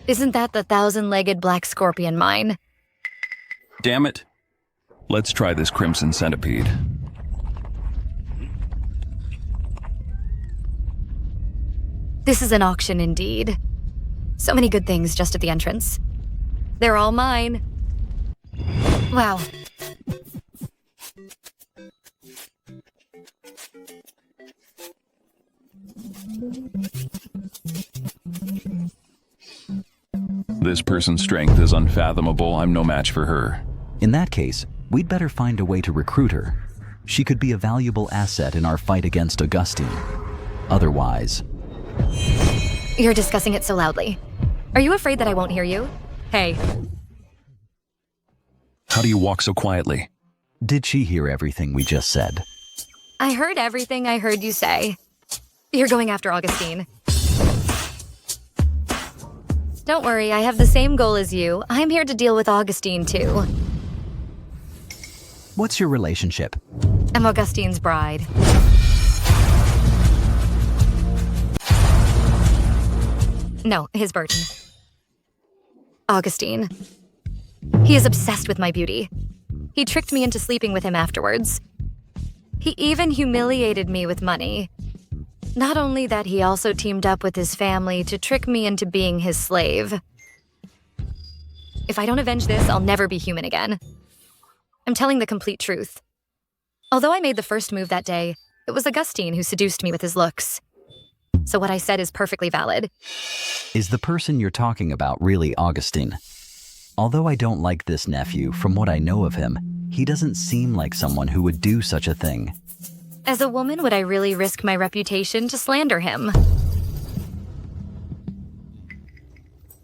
Isn't that the 1,000-legged black scorpion mine? Damn it. Let's try this crimson centipede. This is an auction indeed. So many good things just at the entrance. They're all mine. Wow. This person's strength is unfathomable. I'm no match for her. In that case, we'd better find a way to recruit her. She could be a valuable asset in our fight against Augustine. Otherwise... You're discussing it so loudly. Are you afraid that I won't hear you? Hey. How do you walk so quietly? Did she hear everything we just said? I heard everything I heard you say. You're going after Augustine. Don't worry, I have the same goal as you. I'm here to deal with Augustine, too. What's your relationship? I'm Augustine's bride. No, his burden. Augustine. He is obsessed with my beauty. He tricked me into sleeping with him afterwards. He even humiliated me with money. Not only that, he also teamed up with his family to trick me into being his slave. If I don't avenge this, I'll never be human again. I'm telling the complete truth. Although I made the first move that day, it was Augustine who seduced me with his looks. So what I said is perfectly valid. Is the person you're talking about really Augustine? Although I don't like this nephew, from what I know of him, he doesn't seem like someone who would do such a thing. As a woman, would I really risk my reputation to slander him?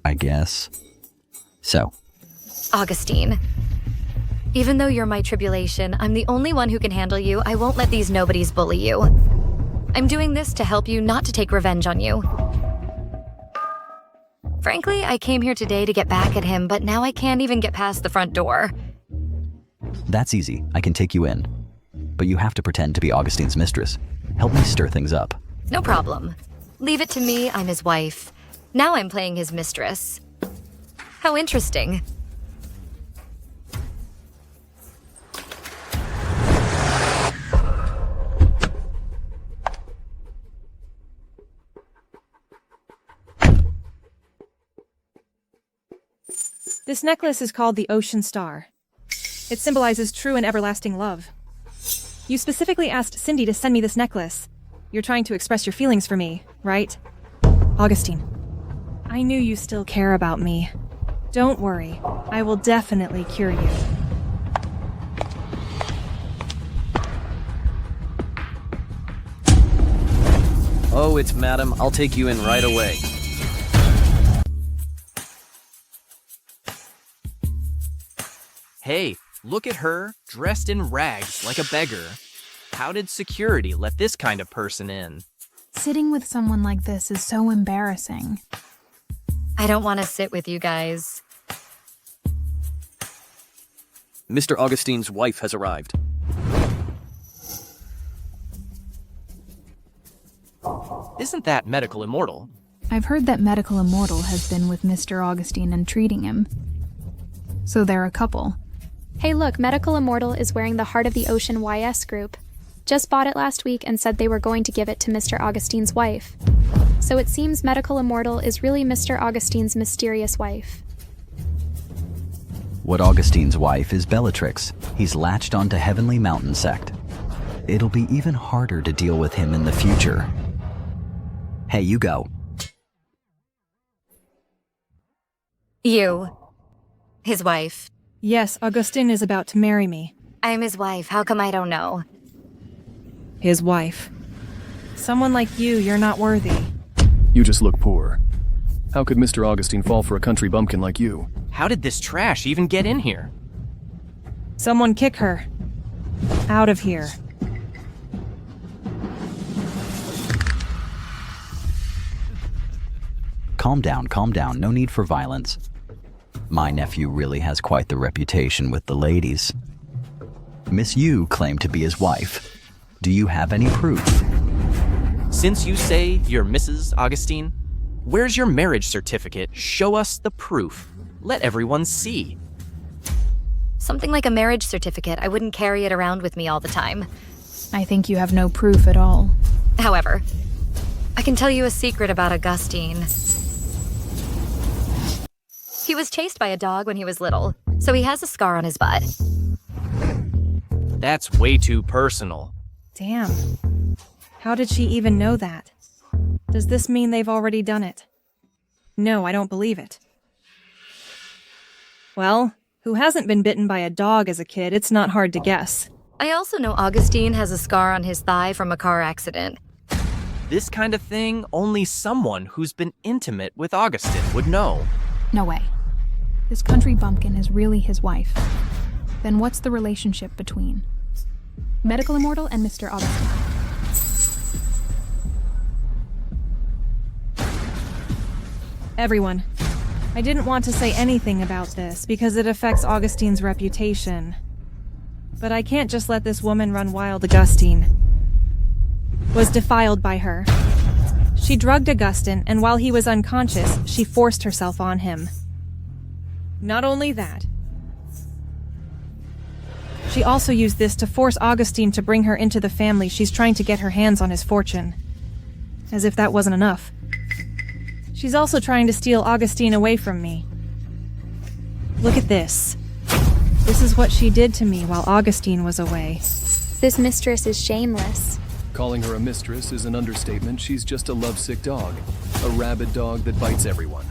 I guess. So. Augustine. Even though you're my tribulation, I'm the only one who can handle you. I won't let these nobodies bully you. I'm doing this to help you, not to take revenge on you. Frankly, I came here today to get back at him, but now I can't even get past the front door. That's easy. I can take you in. But you have to pretend to be Augustine's mistress. Help me stir things up. No problem. Leave it to me, I'm his wife. Now I'm playing his mistress. How interesting. This necklace is called the Ocean Star. It symbolizes true and everlasting love. You specifically asked Cindy to send me this necklace. You're trying to express your feelings for me, right? Augustine, I knew you still care about me. Don't worry, I will definitely cure you. Oh, it's Madam. I'll take you in right away. Hey, look at her, dressed in rags like a beggar. How did security let this kind of person in? Sitting with someone like this is so embarrassing. I don't want to sit with you guys. Mr. Augustine's wife has arrived. Isn't that Medical Immortal? I've heard that Medical Immortal has been with Mr. Augustine and treating him. So they're a couple. Hey look, Medical Immortal is wearing the Heart of the Ocean YS group. Just bought it last week and said they were going to give it to Mr. Augustine's wife. So it seems Medical Immortal is really Mr. Augustine's mysterious wife. What Augustine's wife is Bellatrix. He's latched onto Heavenly Mountain Sect. It'll be even harder to deal with him in the future. Hey, you go. You. His wife. Yes, Augustine is about to marry me. I'm his wife. How come I don't know? His wife. Someone like you're not worthy. You just look poor. How could Mr. Augustine fall for a country bumpkin like you? How did this trash even get in here? Someone kick her. Out of here. Calm down, no need for violence. My nephew really has quite the reputation with the ladies. Miss Yu claimed to be his wife. Do you have any proof? Since you say you're Mrs. Augustine, where's your marriage certificate? Show us the proof. Let everyone see. Something like a marriage certificate. I wouldn't carry it around with me all the time. I think you have no proof at all. However, I can tell you a secret about Augustine. He was chased by a dog when he was little, so he has a scar on his butt. That's way too personal. Damn. How did she even know that? Does this mean they've already done it? No, I don't believe it. Well, who hasn't been bitten by a dog as a kid? It's not hard to guess. I also know Augustine has a scar on his thigh from a car accident. This kind of thing, only someone who's been intimate with Augustine would know. No way. This country bumpkin is really his wife. Then what's the relationship between Medical Immortal and Mr. Augustine? Everyone, I didn't want to say anything about this because it affects Augustine's reputation. But I can't just let this woman run wild. Augustine was defiled by her. She drugged Augustine, and while he was unconscious, she forced herself on him. Not only that, she also used this to force Augustine to bring her into the family. She's trying to get her hands on his fortune. As if that wasn't enough. She's also trying to steal Augustine away from me. Look at this. This is what she did to me while Augustine was away. This mistress is shameless. Calling her a mistress is an understatement. She's just a lovesick dog. A rabid dog that bites everyone.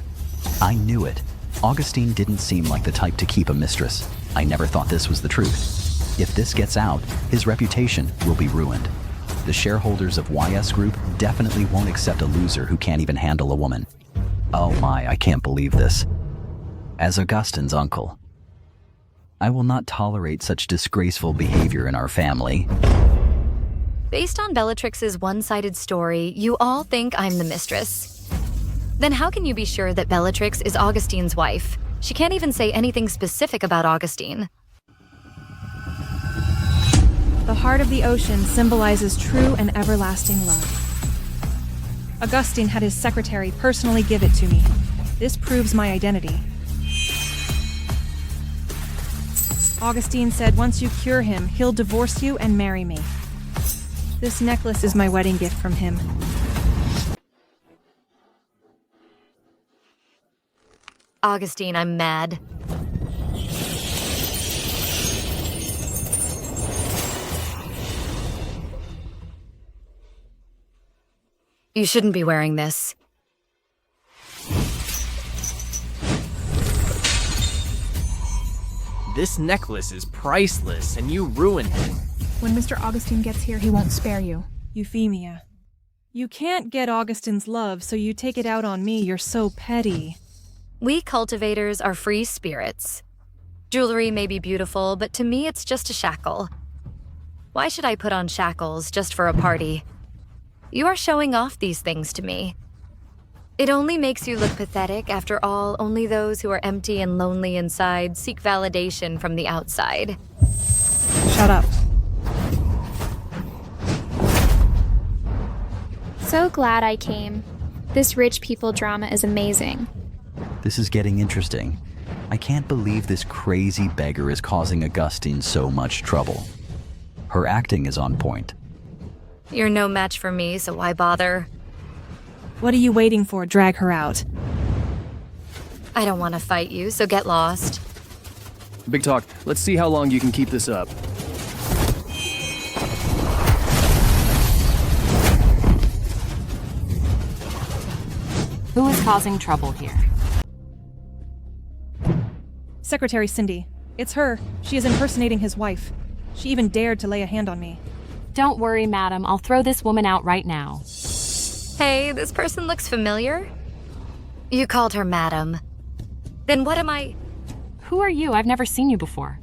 I knew it. Augustine didn't seem like the type to keep a mistress. I never thought this was the truth. If this gets out, his reputation will be ruined. The shareholders of YS Group definitely won't accept a loser who can't even handle a woman. Oh my, I can't believe this. As Augustine's uncle, I will not tolerate such disgraceful behavior in our family. Based on Bellatrix's one-sided story, you all think I'm the mistress. Then how can you be sure that Bellatrix is Augustine's wife? She can't even say anything specific about Augustine. The heart of the ocean symbolizes true and everlasting love. Augustine had his secretary personally give it to me. This proves my identity. Augustine said once you cure him, he'll divorce you and marry me. This necklace is my wedding gift from him. Augustine, I'm mad. You shouldn't be wearing this. This necklace is priceless, and you ruined it. When Mr. Augustine gets here, he won't spare you. Euphemia. You can't get Augustine's love, so you take it out on me. You're so petty. We cultivators are free spirits. Jewelry may be beautiful, but to me it's just a shackle. Why should I put on shackles just for a party? You are showing off these things to me. It only makes you look pathetic. After all, only those who are empty and lonely inside seek validation from the outside. Shut up. So glad I came. This rich people drama is amazing. This is getting interesting. I can't believe this crazy beggar is causing Augustine so much trouble. Her acting is on point. You're no match for me, so why bother? What are you waiting for? Drag her out. I don't want to fight you, so get lost. Big talk. Let's see how long you can keep this up. Who is causing trouble here? Secretary Cindy, It's her. She is impersonating his wife. She even dared to lay a hand on me. Don't worry, madam. I'll throw this woman out right now. Hey, this person looks familiar. You called her madam. Then what am I? Who are you? I've never seen you before.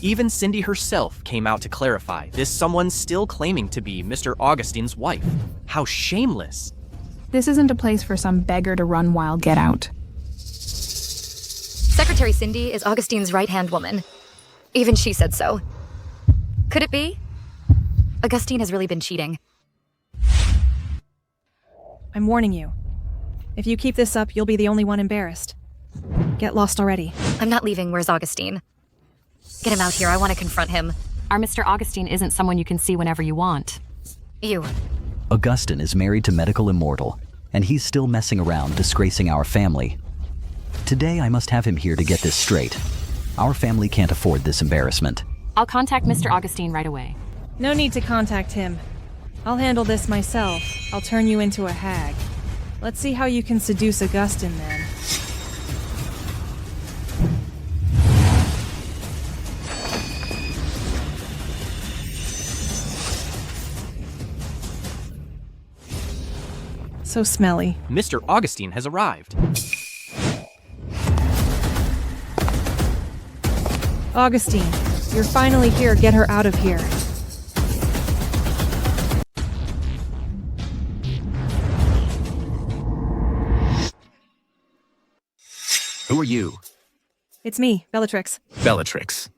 Even Cindy herself came out to clarify this someone's still claiming to be Mr. Augustine's wife. How shameless. This isn't a place for some beggar to run wild. Get out. Secretary Cindy is Augustine's right-hand woman. Even she said so. Could it be? Augustine has really been cheating. I'm warning you. If you keep this up, you'll be the only one embarrassed. Get lost already. I'm not leaving. Where's Augustine? Get him out here. I want to confront him. Our Mr. Augustine isn't someone you can see whenever you want. Augustine is married to Medical Immortal, and he's still messing around, disgracing our family. Today, I must have him here to get this straight. Our family can't afford this embarrassment. I'll contact Mr. Augustine right away. No need to contact him. I'll handle this myself. I'll turn you into a hag. Let's see how you can seduce Augustine then. So smelly. Mr. Augustine has arrived. Augustine, you're finally here. Get her out of here. Who are you? It's me, Bellatrix. Bellatrix.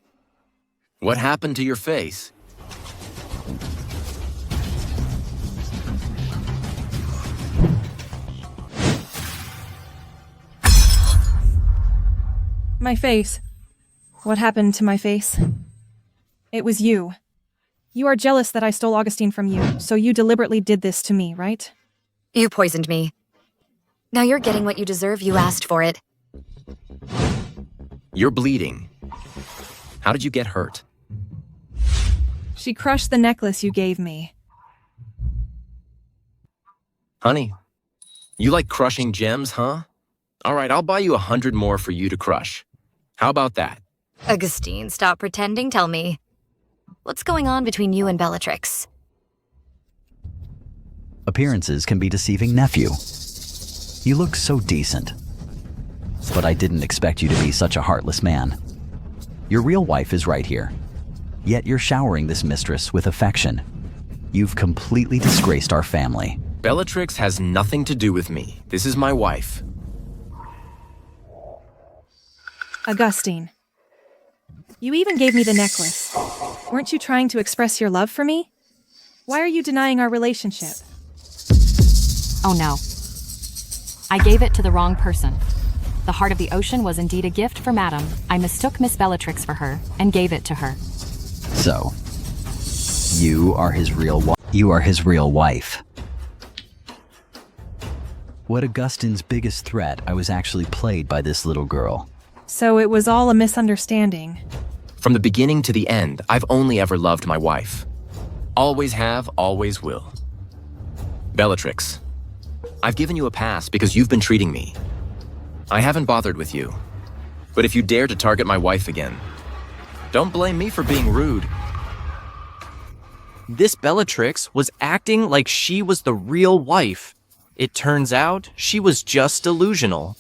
What happened to your face? My face. What happened to my face? It was you. You are jealous that I stole Augustine from you, so you deliberately did this to me, right? You poisoned me. Now you're getting what you deserve. You asked for it. You're bleeding. How did you get hurt? She crushed the necklace you gave me. Honey, you like crushing gems, huh? All right, I'll buy you 100 more for you to crush. How about that? Augustine, stop pretending. Tell me. What's going on between you and Bellatrix? Appearances can be deceiving, nephew. You look so decent. But I didn't expect you to be such a heartless man. Your real wife is right here. Yet you're showering this mistress with affection. You've completely disgraced our family. Bellatrix has nothing to do with me. This is my wife. Augustine. You even gave me the necklace. Weren't you trying to express your love for me? Why are you denying our relationship? Oh no. I gave it to the wrong person. The heart of the ocean was indeed a gift for Madame. I mistook Miss Bellatrix for her and gave it to her. So, you are his real wife. What Augustine's biggest threat, I was actually played by this little girl. So it was all a misunderstanding. From the beginning to the end, I've only ever loved my wife. Always have, always will. Bellatrix, I've given you a pass because you've been treating me. I haven't bothered with you. But if you dare to target my wife again, don't blame me for being rude. This Bellatrix was acting like she was the real wife. It turns out she was just delusional.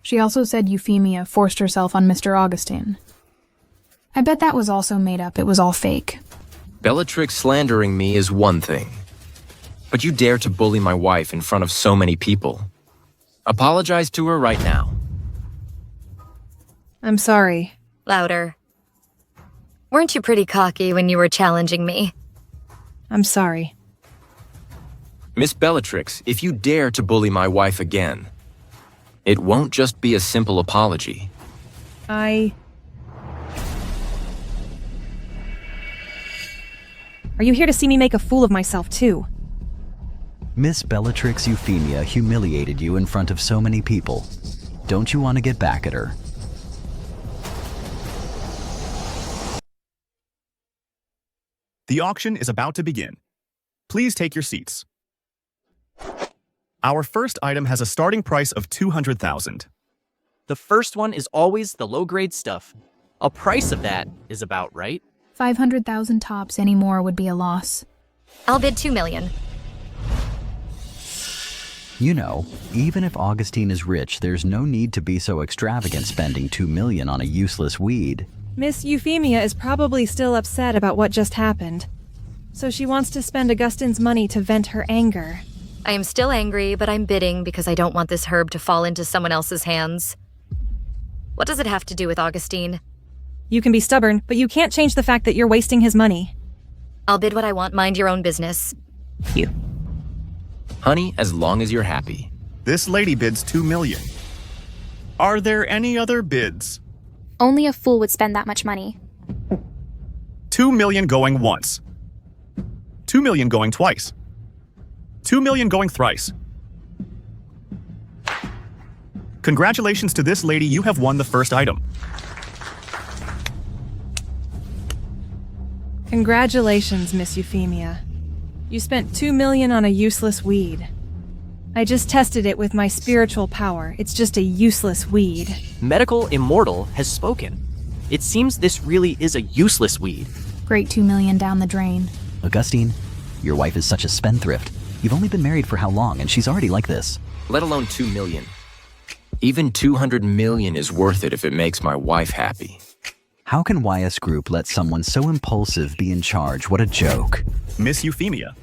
She also said Euphemia forced herself on Mr. Augustine. I bet that was also made up. It was all fake. Bellatrix slandering me is one thing. But you dare to bully my wife in front of so many people. Apologize to her right now. I'm sorry. Louder. Weren't you pretty cocky when you were challenging me? I'm sorry. Miss Bellatrix, if you dare to bully my wife again, it won't just be a simple apology. Are you here to see me make a fool of myself, too? Miss Bellatrix Euphemia humiliated you in front of so many people. Don't you want to get back at her? The auction is about to begin. Please take your seats. Our first item has a starting price of $200,000. The first one is always the low-grade stuff. A price of that is about right. 500,000 tops, any more would be a loss. I'll bid 2 million. You know, even if Augustine is rich, there's no need to be so extravagant spending 2 million on a useless weed. Miss Euphemia is probably still upset about what just happened. So she wants to spend Augustine's money to vent her anger. I am still angry, but I'm bidding because I don't want this herb to fall into someone else's hands. What does it have to do with Augustine? You can be stubborn, but you can't change the fact that you're wasting his money. I'll bid what I want, mind your own business. You. Honey, as long as you're happy. This lady bids 2 million. Are there any other bids? Only a fool would spend that much money. 2 million going once. 2 million going twice. 2 million going thrice. Congratulations to this lady, you have won the first item. Congratulations, Miss Euphemia. You spent 2 million on a useless weed. I just tested it with my spiritual power. It's just a useless weed. Medical Immortal has spoken. It seems this really is a useless weed. Great 2 million down the drain. Augustine, your wife is such a spendthrift. You've only been married for how long, and she's already like this? Let alone 2 million. Even 200 million is worth it if it makes my wife happy. How can YS Group let someone so impulsive be in charge? What a joke. Miss Euphemia,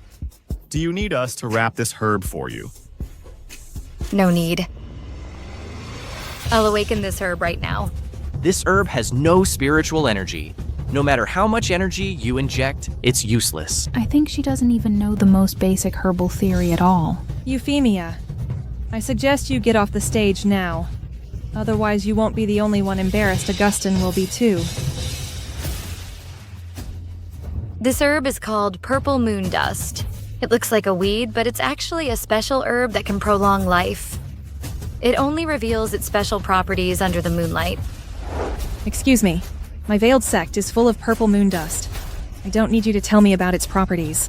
do you need us to wrap this herb for you? No need. I'll awaken this herb right now. This herb has no spiritual energy. No matter how much energy you inject, it's useless. I think she doesn't even know the most basic herbal theory at all. Euphemia, I suggest you get off the stage now. Otherwise, you won't be the only one embarrassed. Augustine will be too. This herb is called purple moon dust. It looks like a weed, but it's actually a special herb that can prolong life. It only reveals its special properties under the moonlight. Excuse me. My veiled sect is full of purple moon dust. I don't need you to tell me about its properties.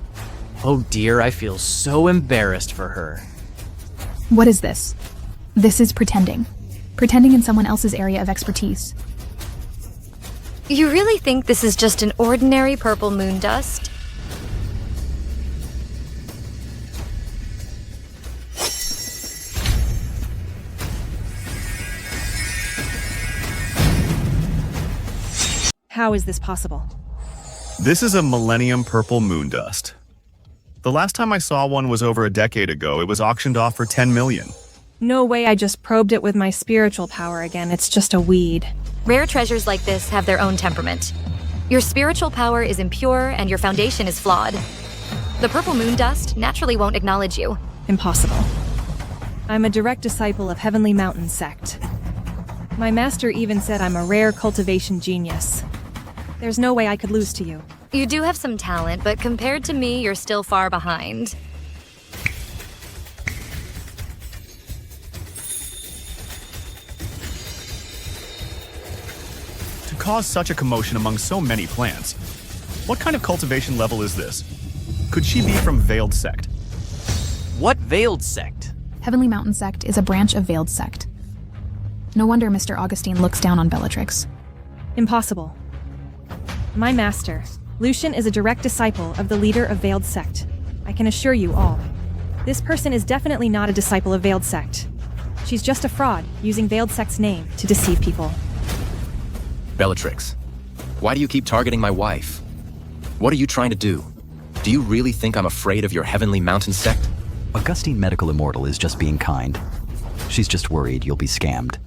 Oh dear, I feel so embarrassed for her. What is this? This is pretending. Pretending in someone else's area of expertise. You really think this is just an ordinary purple moon dust? How is this possible? This is a Millennium Purple Moon Dust. The last time I saw one was over a decade ago. It was auctioned off for 10 million. No way, I just probed it with my spiritual power again. It's just a weed. Rare treasures like this have their own temperament. Your spiritual power is impure and your foundation is flawed. The purple moon dust naturally won't acknowledge you. Impossible. I'm a direct disciple of Heavenly Mountain Sect. My master even said I'm a rare cultivation genius. There's no way I could lose to you. You do have some talent, but compared to me, you're still far behind. To cause such a commotion among so many plants, what kind of cultivation level is this? Could she be from Veiled Sect? What Veiled Sect? Heavenly Mountain Sect is a branch of Veiled Sect. No wonder Mr. Augustine looks down on Bellatrix. Impossible. My master, Lucian, is a direct disciple of the leader of Veiled Sect. I can assure you all. This person is definitely not a disciple of Veiled Sect. She's just a fraud, using Veiled Sect's name to deceive people. Bellatrix, why do you keep targeting my wife? What are you trying to do? Do you really think I'm afraid of your Heavenly Mountain Sect? Augustine Medical Immortal is just being kind. She's just worried you'll be scammed.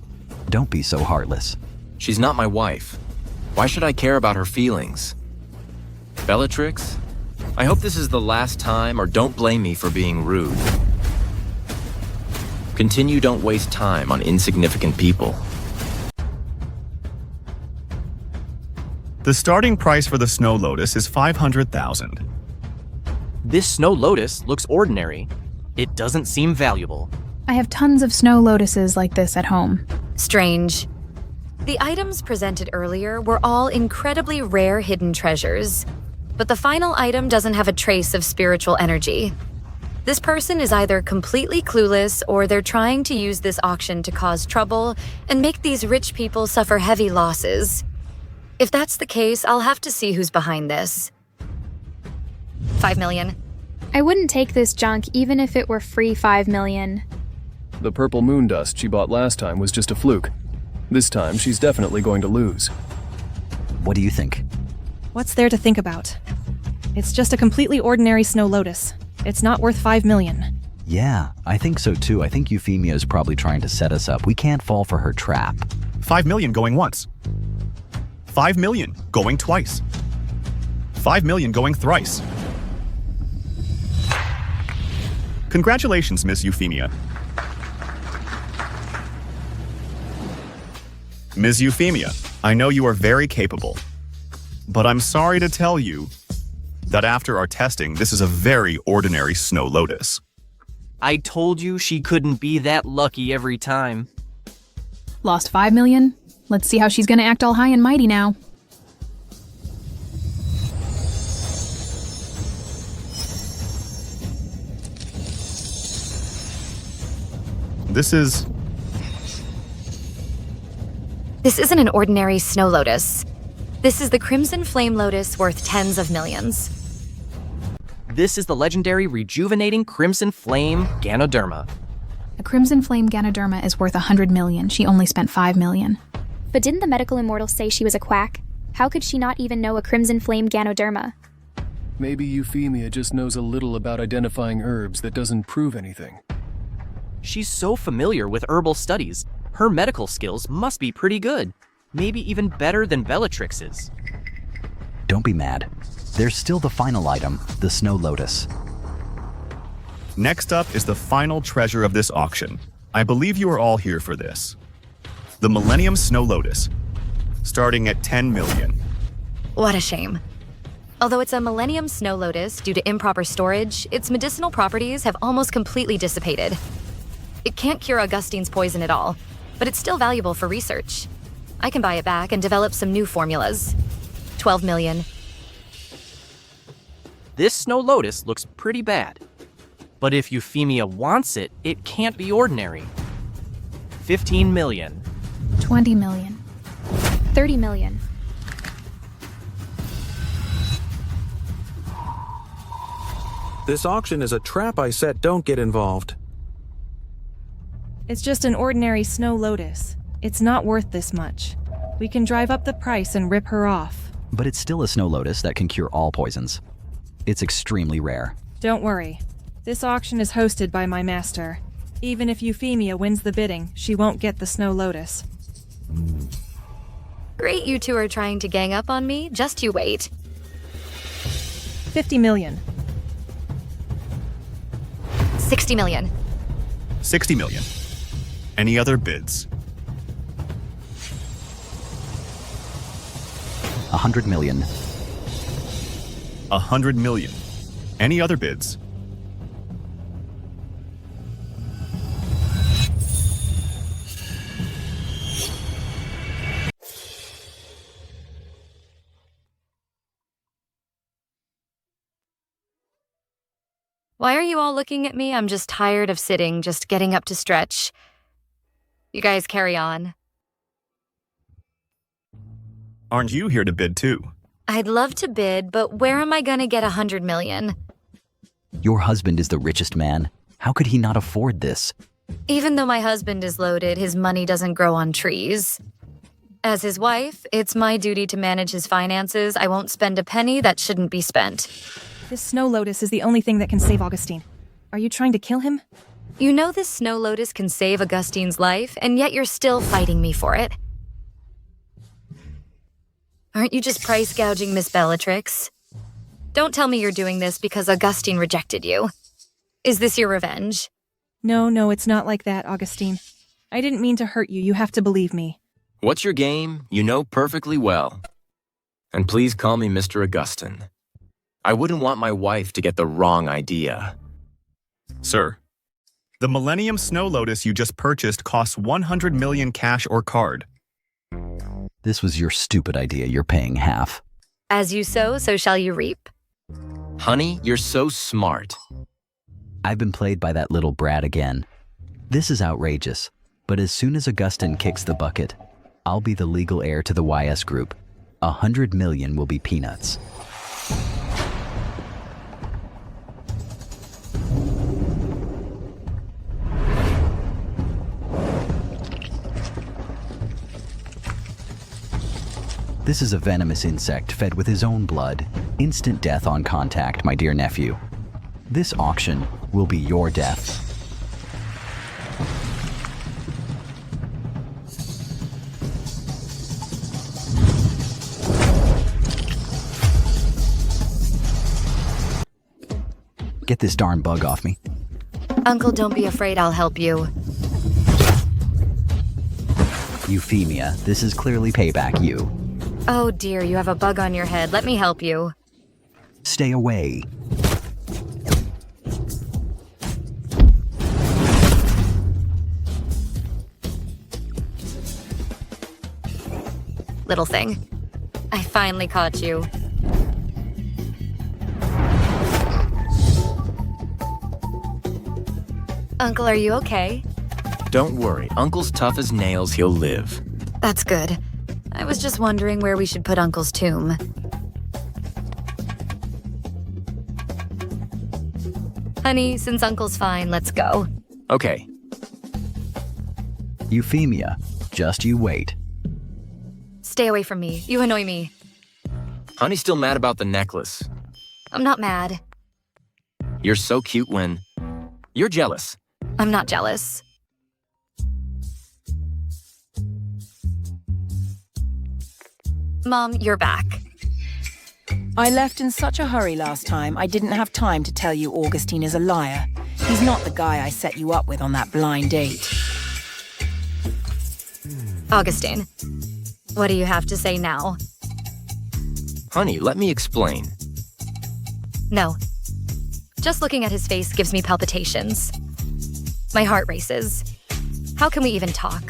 Don't be so heartless. She's not my wife. Why should I care about her feelings? Bellatrix, I hope this is the last time, or don't blame me for being rude. Continue, don't waste time on insignificant people. The starting price for the Snow Lotus is 500,000. This Snow Lotus looks ordinary. It doesn't seem valuable. I have tons of snow lotuses like this at home. Strange. The items presented earlier were all incredibly rare hidden treasures, but the final item doesn't have a trace of spiritual energy. This person is either completely clueless or they're trying to use this auction to cause trouble and make these rich people suffer heavy losses. If that's the case, I'll have to see who's behind this. 5 million. I wouldn't take this junk even if it were free 5 million. The purple moon dust she bought last time was just a fluke. This time, she's definitely going to lose. What do you think? What's there to think about? It's just a completely ordinary snow lotus. It's not worth 5 million. Yeah, I think so too. I think Euphemia is probably trying to set us up. We can't fall for her trap. 5 million going once. 5 million going twice. 5 million going thrice. Congratulations, Miss Euphemia. Ms. Euphemia, I know you are very capable, but I'm sorry to tell you that after our testing, this is a very ordinary snow lotus. I told you she couldn't be that lucky every time. Lost 5 million? Let's see how she's gonna act all high and mighty now. This isn't an ordinary snow lotus. This is the Crimson Flame Lotus worth tens of millions. This is the legendary rejuvenating Crimson Flame Ganoderma. A Crimson Flame Ganoderma is worth 100 million. She only spent 5 million. But didn't the medical immortal say she was a quack? How could she not even know a Crimson Flame Ganoderma? Maybe Euphemia just knows a little about identifying herbs that doesn't prove anything. She's so familiar with herbal studies. Her medical skills must be pretty good. Maybe even better than Bellatrix's. Don't be mad. There's still the final item, the snow lotus. Next up is the final treasure of this auction. I believe you are all here for this. The Millennium Snow Lotus, starting at 10 million. What a shame. Although it's a Millennium Snow Lotus due to improper storage, its medicinal properties have almost completely dissipated. It can't cure Augustine's poison at all, but it's still valuable for research. I can buy it back and develop some new formulas. 12 million. This snow lotus looks pretty bad. But if Euphemia wants it, it can't be ordinary. 15 million. 20 million. 30 million. This auction is a trap I set. Don't get involved. It's just an ordinary snow lotus. It's not worth this much. We can drive up the price and rip her off. But it's still a snow lotus that can cure all poisons. It's extremely rare. Don't worry. This auction is hosted by my master. Even if Euphemia wins the bidding, she won't get the snow lotus. Great you two are trying to gang up on me. Just you wait. 50 million. 60 million. 60 million. Any other bids? 100 million. 100 million. Any other bids? Why are you all looking at me? I'm just tired of sitting, just getting up to stretch. You guys carry on. Aren't you here to bid too? I'd love to bid, but where am I gonna get 100 million? Your husband is the richest man. How could he not afford this? Even though my husband is loaded, his money doesn't grow on trees. As his wife, it's my duty to manage his finances. I won't spend a penny that shouldn't be spent. This snow lotus is the only thing that can save Augustine. Are you trying to kill him? You know this snow lotus can save Augustine's life, and yet you're still fighting me for it. Aren't you just price gouging Miss Bellatrix? Don't tell me you're doing this because Augustine rejected you. Is this your revenge? No, it's not like that, Augustine. I didn't mean to hurt you. You have to believe me. What's your game? You know perfectly well. And please call me Mr. Augustine. I wouldn't want my wife to get the wrong idea. Sir, the Millennium Snow Lotus you just purchased costs 100 million cash or card. This was your stupid idea. You're paying half. As you sow, so shall you reap. Honey, you're so smart. I've been played by that little brat again. This is outrageous, but as soon as Augustine kicks the bucket, I'll be the legal heir to the YS group. 100 million will be peanuts. This is a venomous insect fed with his own blood. Instant death on contact, my dear nephew. This auction will be your death. Get this darn bug off me. Uncle, don't be afraid, I'll help you. Euphemia, this is clearly payback, you. Oh dear, you have a bug on your head. Let me help you. Stay away. Little thing. I finally caught you. Uncle, are you okay? Don't worry, Uncle's tough as nails, he'll live. That's good. I was just wondering where we should put Uncle's tomb. Honey, since Uncle's fine, let's go. Okay. Euphemia, just you wait. Stay away from me. You annoy me. Honey's still mad about the necklace. I'm not mad. You're so cute when... You're jealous. I'm not jealous. Mom, you're back. I left in such a hurry last time, I didn't have time to tell you Augustine is a liar. He's not the guy I set you up with on that blind date. Augustine, what do you have to say now? Honey, let me explain. No. Just looking at his face gives me palpitations. My heart races. How can we even talk?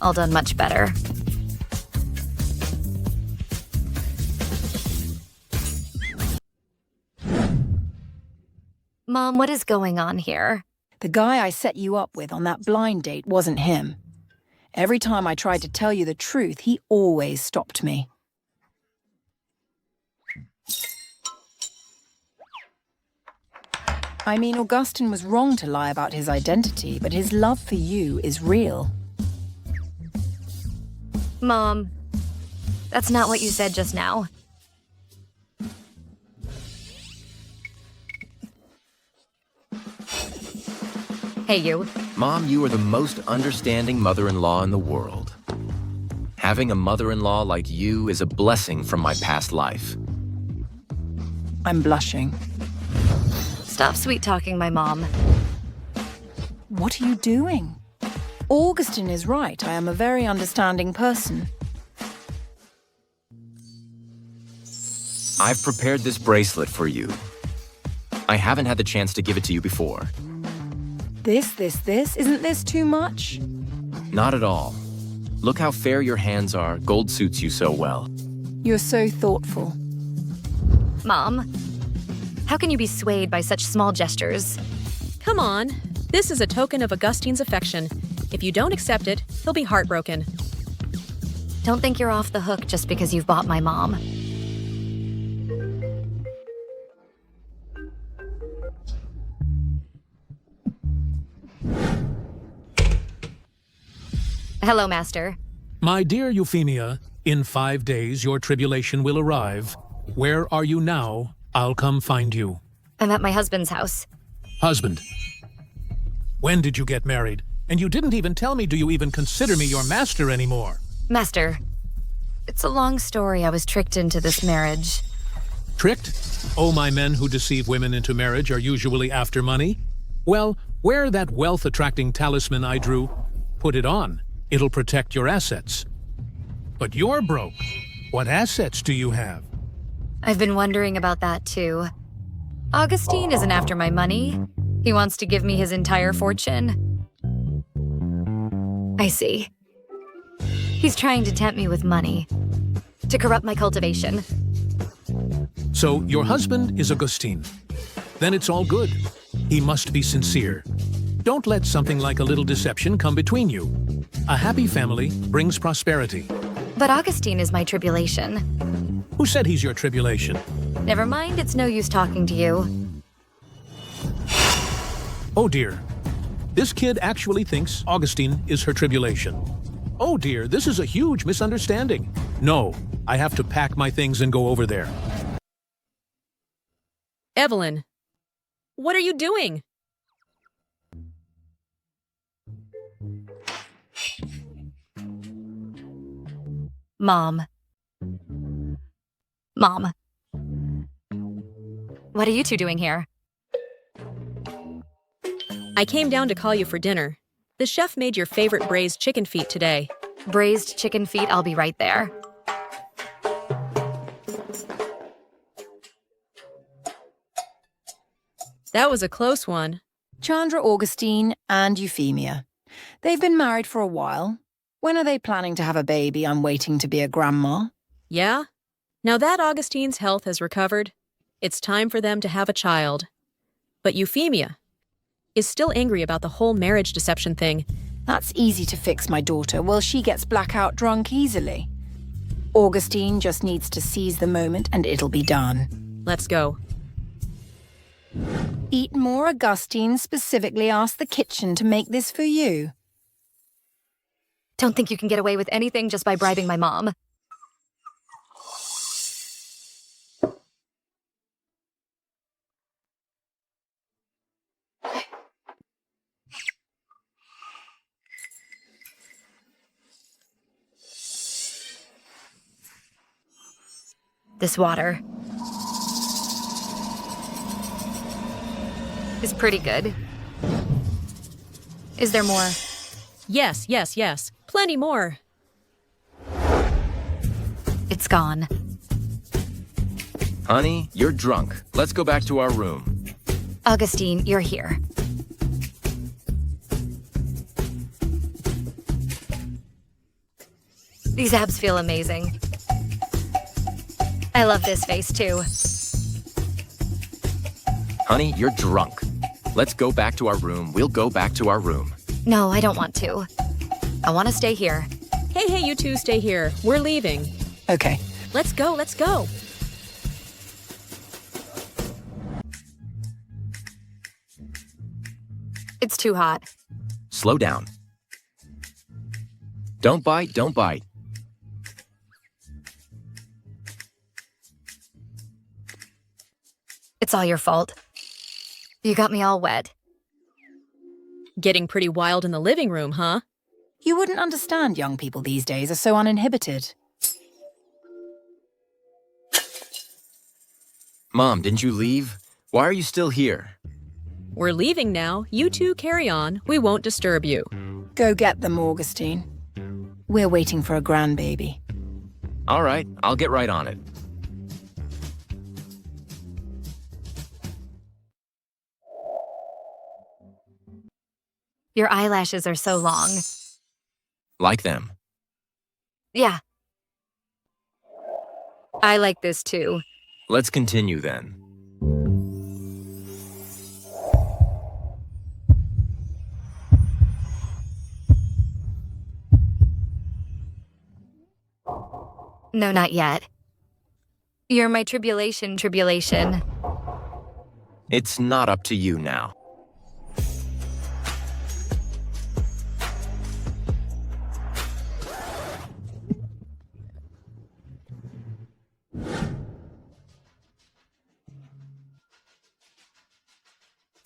All done much better. Mom, what is going on here? The guy I set you up with on that blind date wasn't him. Every time I tried to tell you the truth, he always stopped me. I mean, Augustine was wrong to lie about his identity, but his love for you is real. Mom, that's not what you said just now. Hey, you. Mom, you are the most understanding mother-in-law in the world. Having a mother-in-law like you is a blessing from my past life. I'm blushing. Stop sweet-talking my mom. What are you doing? Augustine is right. I am a very understanding person. I've prepared this bracelet for you. I haven't had the chance to give it to you before. This, isn't this too much? Not at all. Look how fair your hands are. Gold suits you so well. You're so thoughtful. Mom, how can you be swayed by such small gestures? Come on. This is a token of Augustine's affection. If you don't accept it, he'll be heartbroken. Don't think you're off the hook just because you've bought my mom. Hello, Master. My dear Euphemia, in 5 days your tribulation will arrive. Where are you now? I'll come find you. I'm at my husband's house. Husband. When did you get married? And you didn't even tell me, do you even consider me your master anymore? Master, it's a long story. I was tricked into this marriage. Tricked? Oh, my men who deceive women into marriage are usually after money. Well, wear that wealth-attracting talisman I drew. Put it on. It'll protect your assets. But you're broke. What assets do you have? I've been wondering about that too. Augustine isn't after my money. He wants to give me his entire fortune. I see. He's trying to tempt me with money. To corrupt my cultivation. So your husband is Augustine. Then it's all good. He must be sincere. Don't let something like a little deception come between you. A happy family brings prosperity. But Augustine is my tribulation. Who said he's your tribulation? Never mind, it's no use talking to you. Oh dear. This kid actually thinks Augustine is her tribulation. Oh dear, this is a huge misunderstanding. No, I have to pack my things and go over there. Evelyn, what are you doing? Mom. Mom. What are you two doing here? I came down to call you for dinner. The chef made your favorite braised chicken feet today. Braised chicken feet, I'll be right there. That was a close one. Chandra Augustine and Euphemia. They've been married for a while. When are they planning to have a baby? I'm waiting to be a grandma. Yeah? Now that Augustine's health has recovered, it's time for them to have a child. But Euphemia is still angry about the whole marriage deception thing. That's easy to fix, my daughter. Well, she gets blackout drunk easily. Augustine just needs to seize the moment and it'll be done. Let's go. Eat more, Augustine. Specifically asked the kitchen to make this for you. Don't think you can get away with anything just by bribing my mom. This water is pretty good. Is there more? Yes, yes, yes. Plenty more. It's gone. Honey, you're drunk. Let's go back to our room. Augustine, you're here. These abs feel amazing. I love this face, too. Honey, you're drunk. Let's go back to our room. We'll go back to our room. No, I don't want to. I want to stay here. Hey, you two stay here. We're leaving. Okay. Let's go, let's go. It's too hot. Slow down. Don't bite, don't bite. It's all your fault. You got me all wet. Getting pretty wild in the living room, huh? You wouldn't understand young people these days are so uninhibited. Mom, didn't you leave? Why are you still here? We're leaving now. You two carry on. We won't disturb you. Go get them, Augustine. We're waiting for a grandbaby. All right, I'll get right on it. Your eyelashes are so long. Like them. Yeah. I like this too. Let's continue then. No, not yet. You're my tribulation. It's not up to you now.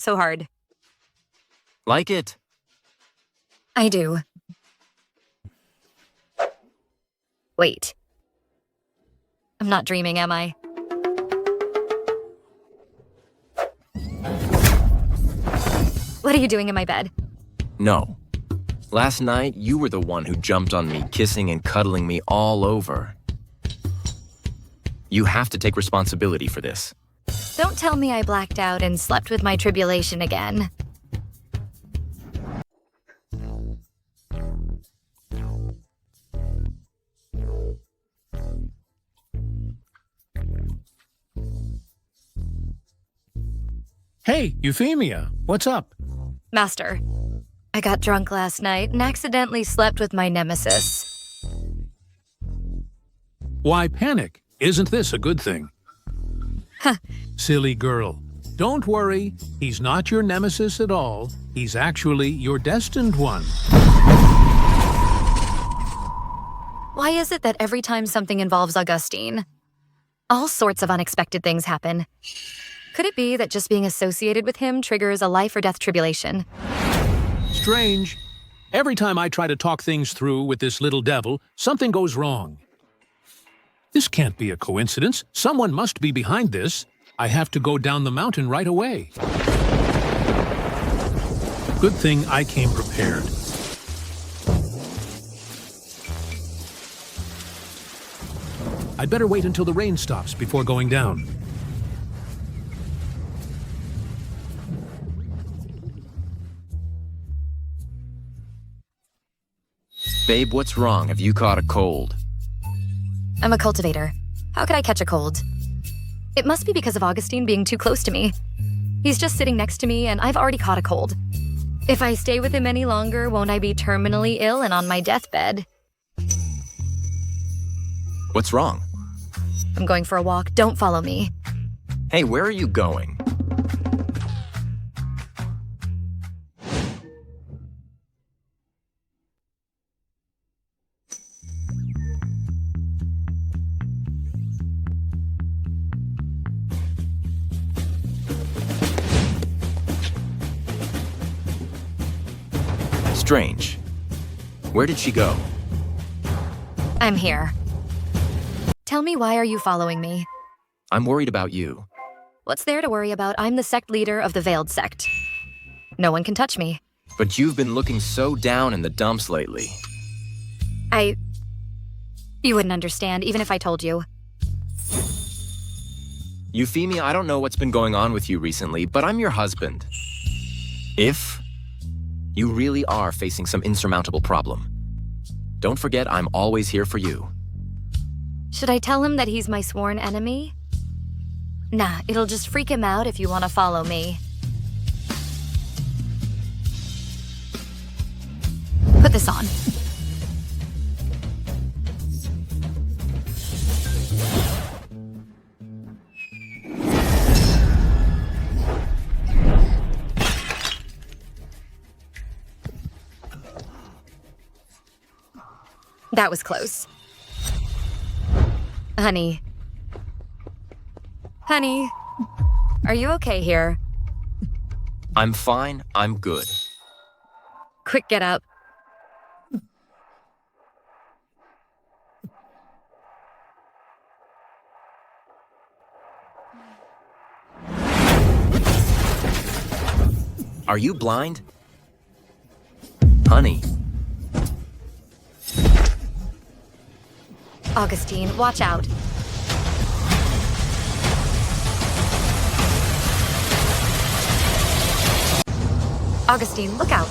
So hard. Like it? I do. Wait. I'm not dreaming, am I? What are you doing in my bed? No. Last night, you were the one who jumped on me, kissing and cuddling me all over. You have to take responsibility for this. Don't tell me I blacked out and slept with my tribulation again. Hey, Euphemia, what's up? Master, I got drunk last night and accidentally slept with my nemesis. Why panic? Isn't this a good thing? Huh. Silly girl. Don't worry, he's not your nemesis at all. He's actually your destined one. Why is it that every time something involves Augustine, all sorts of unexpected things happen? Could it be that just being associated with him triggers a life or death tribulation? Strange. Every time I try to talk things through with this little devil, something goes wrong. This can't be a coincidence. Someone must be behind this. I have to go down the mountain right away. Good thing I came prepared. I'd better wait until the rain stops before going down. Babe, what's wrong? Have you caught a cold? I'm a cultivator. How could I catch a cold? It must be because of Augustine being too close to me. He's just sitting next to me and I've already caught a cold. If I stay with him any longer, won't I be terminally ill and on my deathbed? What's wrong? I'm going for a walk. Don't follow me. Hey, where are you going? Strange. Where did she go? I'm here. Tell me, why are you following me? I'm worried about you. What's there to worry about? I'm the sect leader of the Veiled Sect. No one can touch me. But you've been looking so down in the dumps lately. You wouldn't understand, even if I told you. Euphemia, I don't know what's been going on with you recently, but I'm your husband. If you really are facing some insurmountable problem, don't forget I'm always here for you. Should I tell him that he's my sworn enemy? Nah, it'll just freak him out if you want to follow me. Put this on. That was close. Honey. Honey, are you okay here? I'm fine. I'm good. Quick, get up. Are you blind? Honey. Augustine, watch out. Augustine, look out.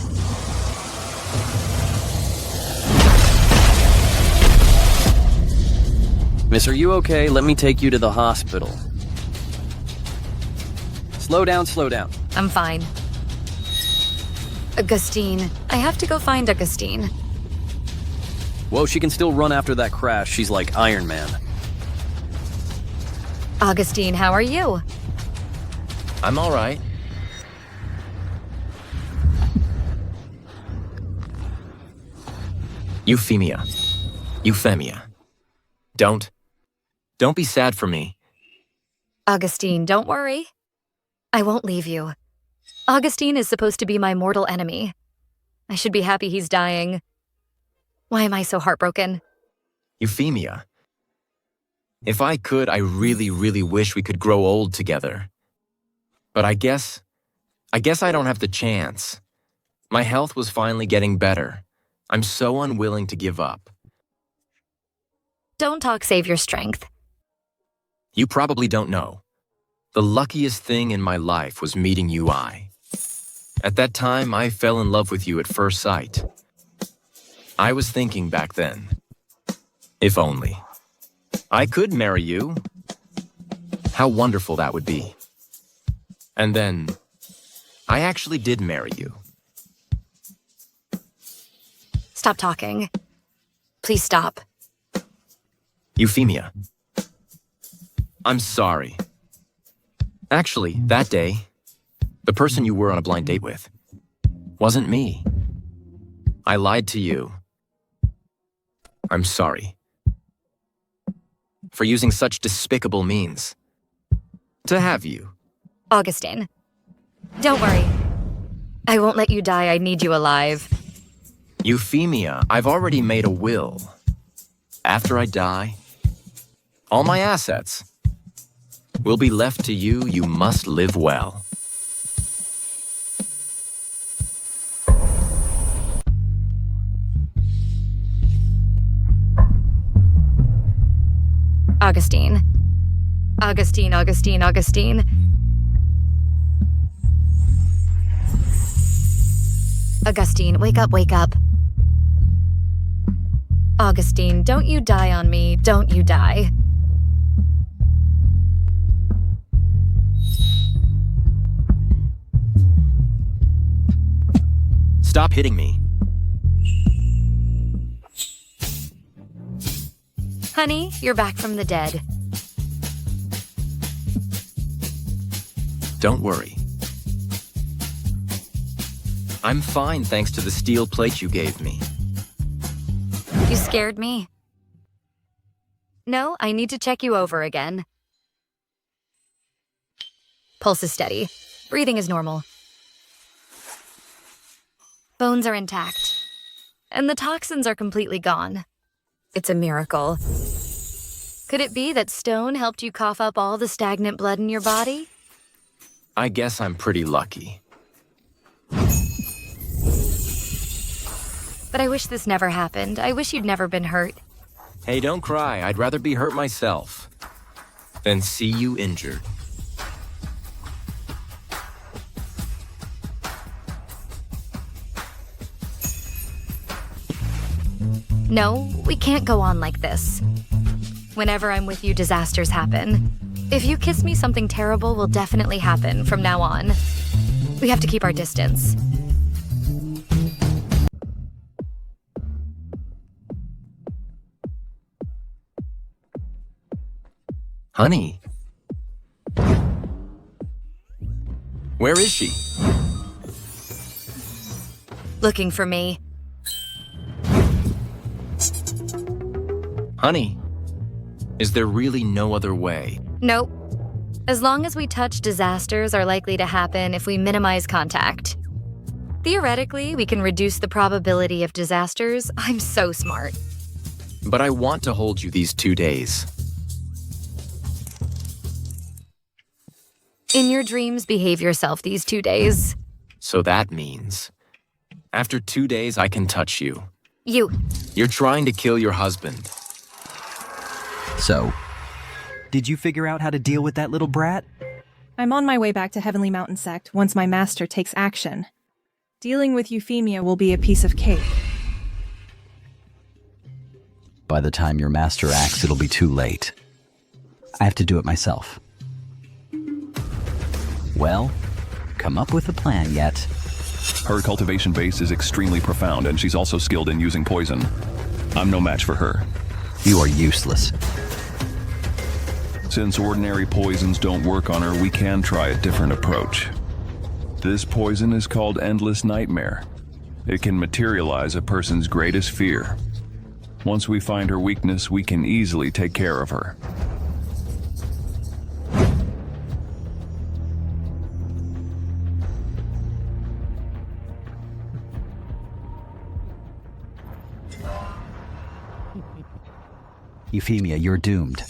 Miss, are you okay? Let me take you to the hospital. Slow down, slow down. I'm fine. Augustine. I have to go find Augustine. Whoa, she can still run after that crash. She's like Iron Man. Augustine, how are you? I'm all right. Euphemia. Euphemia. Don't be sad for me. Augustine, don't worry. I won't leave you. Augustine is supposed to be my mortal enemy. I should be happy he's dying. Why am I so heartbroken? Euphemia. If I could, I really, really wish we could grow old together. But I guess I don't have the chance. My health was finally getting better. I'm so unwilling to give up. Don't talk save your strength. You probably don't know. The luckiest thing in my life was meeting you. At that time, I fell in love with you at first sight. I was thinking back then, if only I could marry you, how wonderful that would be. And then I actually did marry you. Stop talking. Please stop. Euphemia. I'm sorry. Actually, that day, the person you were on a blind date with wasn't me. I lied to you. I'm sorry. For using such despicable means to have you. Augustine, don't worry. I won't let you die. I need you alive. Euphemia, I've already made a will. After I die, all my assets will be left to you. You must live well. Augustine. Augustine, Augustine, Augustine. Augustine, wake up, wake up. Augustine, don't you die on me. Don't you die. Stop hitting me. Honey, you're back from the dead. Don't worry. I'm fine thanks to the steel plate you gave me. You scared me. No, I need to check you over again. Pulse is steady. Breathing is normal. Bones are intact. And the toxins are completely gone. It's a miracle. Could it be that stone helped you cough up all the stagnant blood in your body? I guess I'm pretty lucky. But I wish this never happened. I wish you'd never been hurt. Hey, don't cry. I'd rather be hurt myself than see you injured. No, we can't go on like this. Whenever I'm with you, disasters happen. If you kiss me, something terrible will definitely happen from now on. We have to keep our distance. Honey. Where is she? Looking for me. Honey, is there really no other way? Nope. As long as we touch, disasters are likely to happen if we minimize contact. Theoretically, we can reduce the probability of disasters. I'm so smart. But I want to hold you these 2 days. In your dreams, behave yourself these 2 days. So that means, after 2 days, I can touch you. You're trying to kill your husband. So, did you figure out how to deal with that little brat? I'm on my way back to Heavenly Mountain Sect once my master takes action. Dealing with Euphemia will be a piece of cake. By the time your master acts, it'll be too late. I have to do it myself. Well, come up with a plan yet. Her cultivation base is extremely profound, and she's also skilled in using poison. I'm no match for her. You are useless. Since ordinary poisons don't work on her, we can try a different approach. This poison is called Endless Nightmare. It can materialize a person's greatest fear. Once we find her weakness, we can easily take care of her. Euphemia, you're doomed.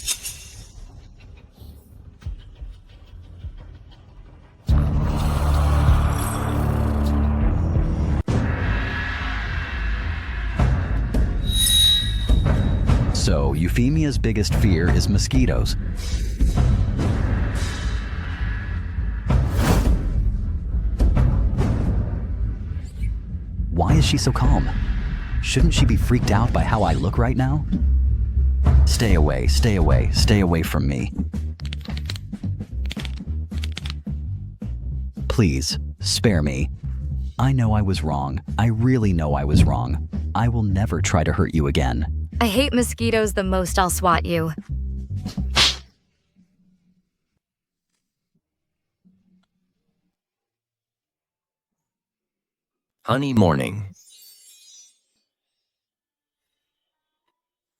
So, Euphemia's biggest fear is mosquitoes. Why is she so calm? Shouldn't she be freaked out by how I look right now? Stay away, stay away, stay away from me. Please, Spare me. I know I was wrong. I really know I was wrong. I will never try to hurt you again. I hate mosquitoes the most. I'll swat you. Honey morning.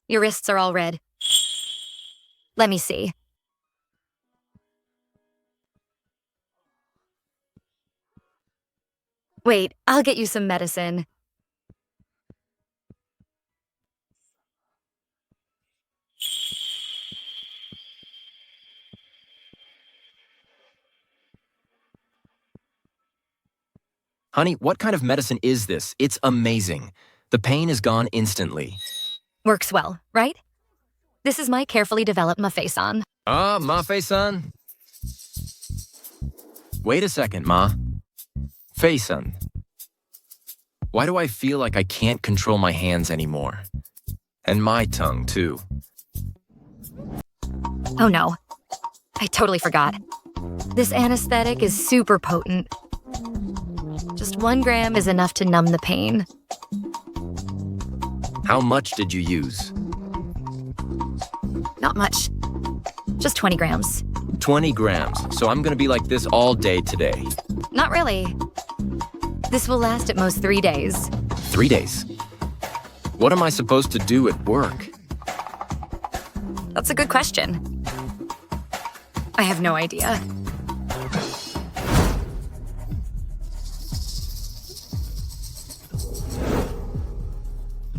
Your wrists are all red. Let me see. Wait, I'll get you some medicine. Honey, what kind of medicine is this? It's amazing. The pain is gone instantly. Works well, right? This is my carefully developed Mafesan. Ah, Mafesan? Wait a second, Ma. Feisan. Why do I feel like I can't control my hands anymore? And my tongue, too. Oh no. I totally forgot. This anesthetic is super potent. Just 1 gram is enough to numb the pain. How much did you use? Not much. Just 20 grams. 20 grams, so I'm gonna be like this all day today. Not really. This will last at most 3 days. 3 days? What am I supposed to do at work? That's a good question. I have no idea.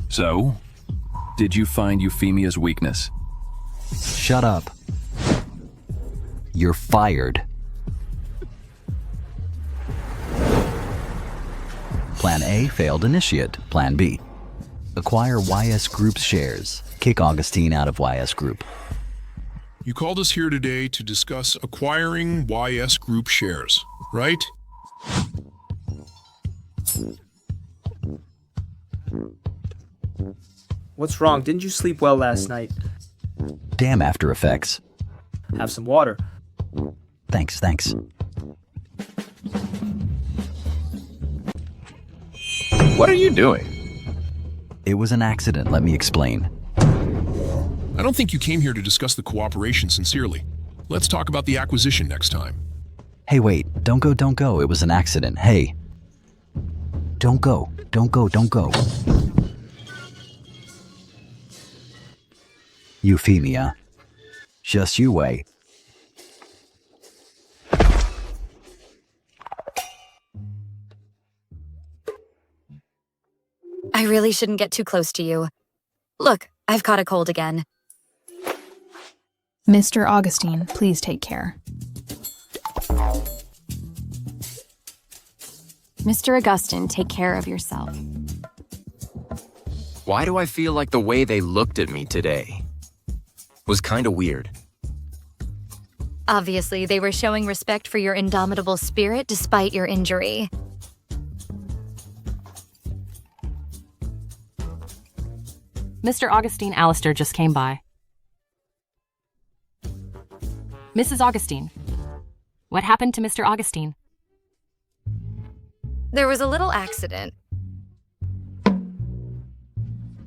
So, did you find Euphemia's weakness? Shut up. You're fired. Plan A, failed initiate. Plan B, acquire YS Group's shares. Kick Augustine out of YS Group. You called us here today to discuss acquiring YS Group shares, right? What's wrong? Didn't you sleep well last night? Damn After Effects. Have some water. Thanks. What are you doing? It was an accident, let me explain. I don't think you came here to discuss the cooperation sincerely. Let's talk about the acquisition next time. Hey, wait, don't go. It was an accident. Hey. Don't go. Euphemia. Just you wait. I really shouldn't get too close to you. Look, I've caught a cold again. Mr. Augustine, please take care. Mr. Augustine, take care of yourself. Why do I feel like the way they looked at me today was kind of weird? Obviously, they were showing respect for your indomitable spirit despite your injury. Mr. Augustine Alistair just came by. Mrs. Augustine. What happened to Mr. Augustine? There was a little accident.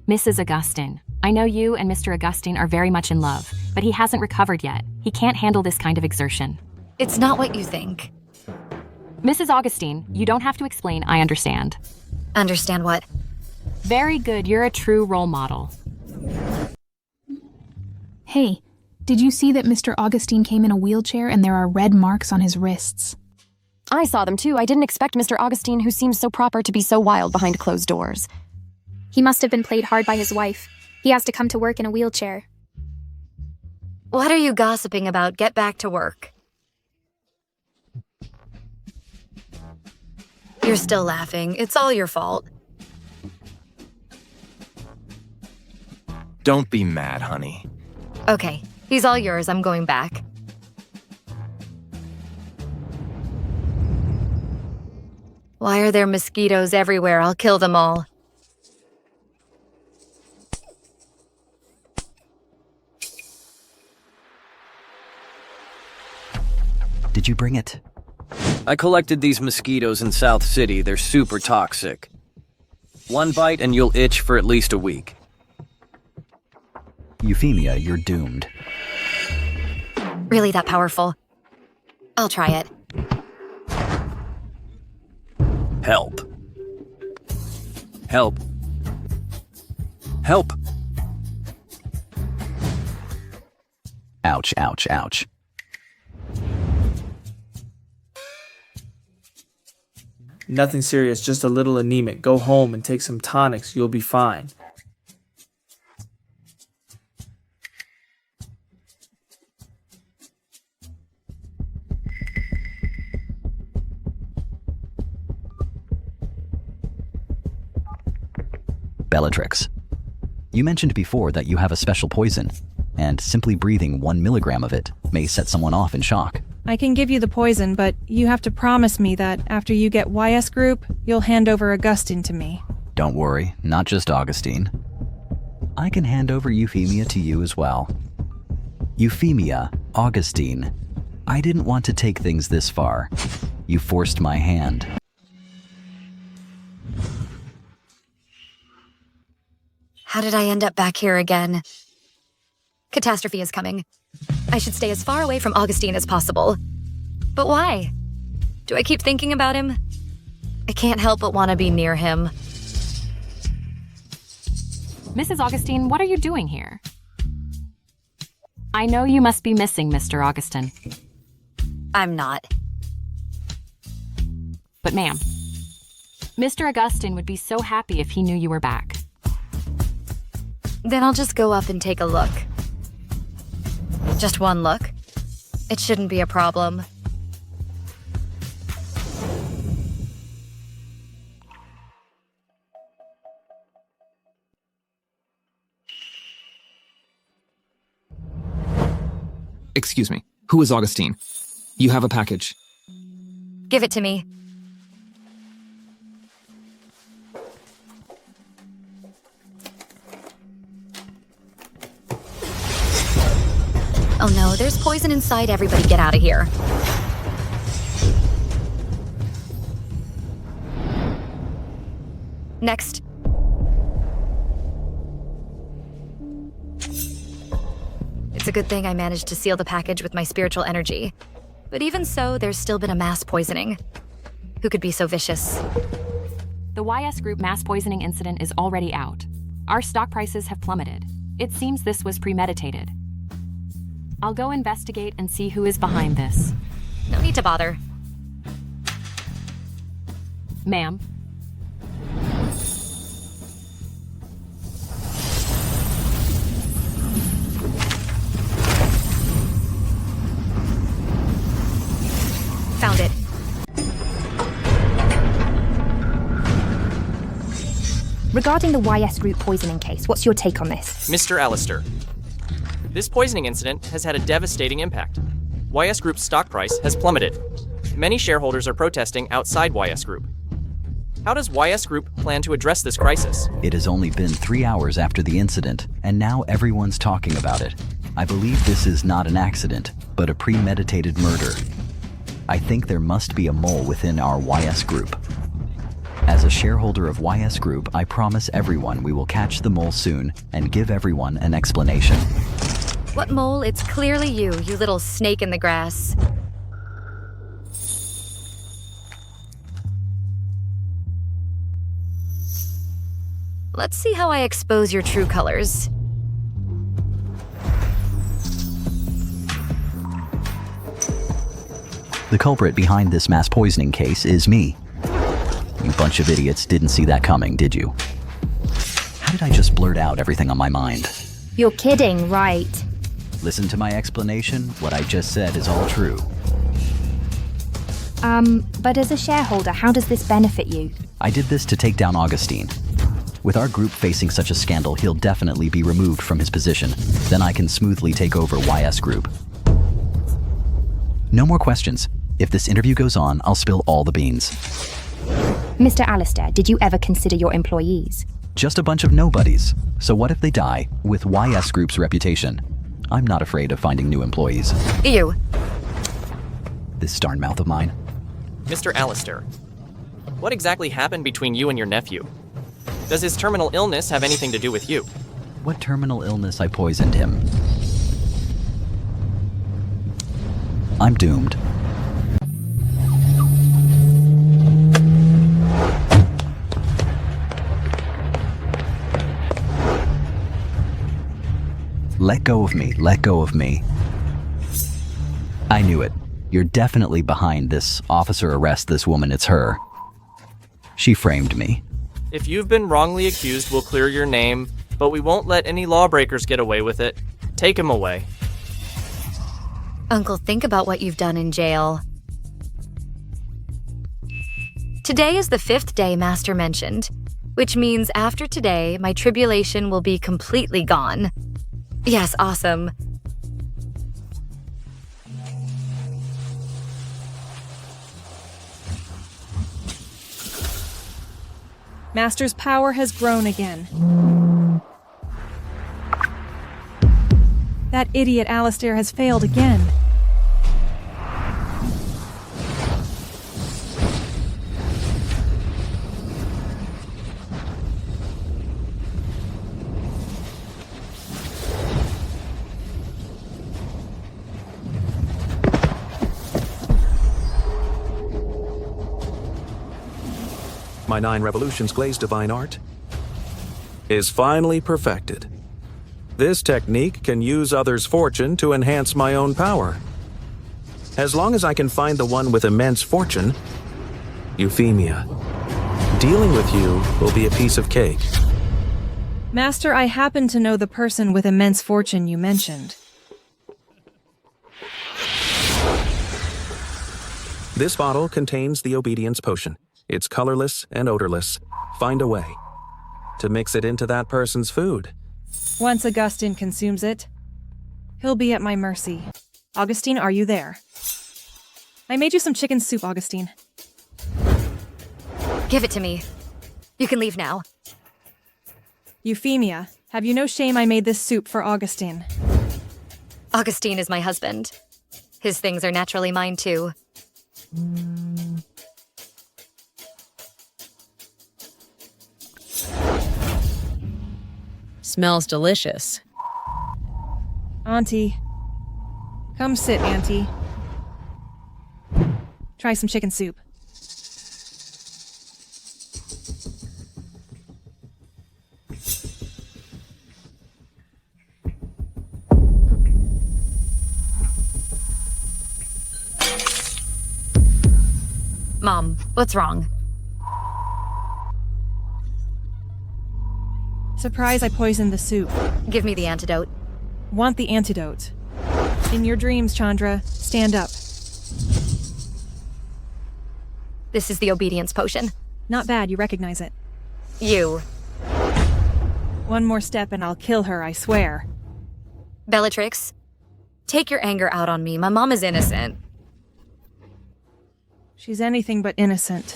Mrs. Augustine, I know you and Mr. Augustine are very much in love, but he hasn't recovered yet. He can't handle this kind of exertion. It's not what you think. Mrs. Augustine, you don't have to explain, I understand. Understand what? Very good, you're a true role model. Hey, did you see that Mr. Augustine came in a wheelchair and there are red marks on his wrists? I saw them too. I didn't expect Mr. Augustine, who seems so proper, to be so wild behind closed doors. He must have been played hard by his wife. He has to come to work in a wheelchair. What are you gossiping about? Get back to work. You're still laughing. It's all your fault. Don't be mad, honey. Okay, he's all yours. I'm going back. Why are there mosquitoes everywhere? I'll kill them all. Did you bring it? I collected these mosquitoes in South City. They're super toxic. One bite and you'll itch for at least a week. Euphemia, you're doomed. Really that powerful? I'll try it. Help. Help. Help. Ouch, ouch, ouch. Nothing serious, just a little anemic. Go home and take some tonics. You'll be fine. Bellatrix. You mentioned before that you have a special poison, and simply breathing 1 milligram of it may set someone off in shock. I can give you the poison, but you have to promise me that after you get YS Group, you'll hand over Augustine to me. Don't worry, not just Augustine. I can hand over Euphemia to you as well. Euphemia, Augustine, I didn't want to take things this far. You forced my hand. How did I end up back here again? Catastrophe is coming. I should stay as far away from Augustine as possible. But why? Do I keep thinking about him? I can't help but want to be near him. Mrs. Augustine, what are you doing here? I know you must be missing Mr. Augustine. I'm not. But ma'am, Mr. Augustine would be so happy if he knew you were back. Then I'll just go up and take a look. Just one look. It shouldn't be a problem. Excuse me. Who is Augustine? You have a package. Give it to me. Oh no, there's poison inside. Everybody get out of here. Next. It's a good thing I managed to seal the package with my spiritual energy. But even so, there's still been a mass poisoning. Who could be so vicious? The YS Group mass poisoning incident is already out. Our stock prices have plummeted. It seems this was premeditated. I'll go investigate and see who is behind this. No need to bother. Ma'am. Found it. Regarding the YS Group poisoning case, what's your take on this? Mr. Alistair, this poisoning incident has had a devastating impact. YS Group's stock price has plummeted. Many shareholders are protesting outside YS Group. How does YS Group plan to address this crisis? It has only been 3 hours after the incident, and now everyone's talking about it. I believe this is not an accident, but a premeditated murder. I think there must be a mole within our YS Group. As a shareholder of YS Group, I promise everyone we will catch the mole soon and give everyone an explanation. What mole? It's clearly you little snake in the grass. Let's see how I expose your true colors. The culprit behind this mass poisoning case is me. You bunch of idiots didn't see that coming, did you? How did I just blurt out everything on my mind? You're kidding, right? Listen to my explanation. What I just said is all true. But as a shareholder, how does this benefit you? I did this to take down Augustine. With our group facing such a scandal, he'll definitely be removed from his position. Then I can smoothly take over YS Group. No more questions. If this interview goes on, I'll spill all the beans. Mr. Alistair, did you ever consider your employees? Just a bunch of nobodies. So what if they die with YS Group's reputation? I'm not afraid of finding new employees. You. This darn mouth of mine. Mr. Alistair, what exactly happened between you and your nephew? Does his terminal illness have anything to do with you? What terminal illness I poisoned him? I'm doomed. Let go of me, let go of me. I knew it. You're definitely behind this. Officer, arrest this woman, it's her. She framed me. If you've been wrongly accused, we'll clear your name, but we won't let any lawbreakers get away with it. Take him away. Uncle, think about what you've done in jail. Today is the 5th day Master mentioned, which means after today, my tribulation will be completely gone. Yes, awesome. Master's power has grown again. That idiot Alistair has failed again. My 9 revolutions glazed divine art is finally perfected. This technique can use others' fortune to enhance my own power. As long as I can find the one with immense fortune, Euphemia, dealing with you will be a piece of cake. Master, I happen to know the person with immense fortune you mentioned. This bottle contains the obedience potion. It's colorless and odorless. Find a way to mix it into that person's food. Once Augustine consumes it, he'll be at my mercy. Augustine, are you there? I made you some chicken soup, Augustine. Give it to me. You can leave now. Euphemia, have you no shame I made this soup for Augustine? Augustine is my husband. His things are naturally mine, too. Smells delicious. Auntie. Come sit, Auntie. Try some chicken soup. Mom, what's wrong? Surprise, I poisoned the soup. Give me the antidote. Want the antidote. In your dreams, Chandra, stand up. This is the obedience potion. Not bad, you recognize it. You. One more step and I'll kill her, I swear. Bellatrix, take your anger out on me. My mom is innocent. She's anything but innocent.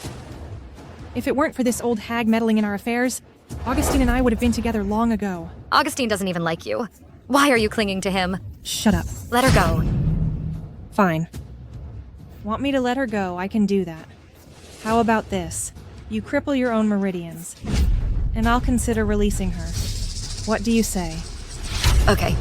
If it weren't for this old hag meddling in our affairs, Augustine and I would have been together long ago. Augustine doesn't even like you. Why are you clinging to him? Shut up. Let her go. Fine. Want me to let her go, I can do that. How about this? You cripple your own meridians, and I'll consider releasing her. What do you say? Okay.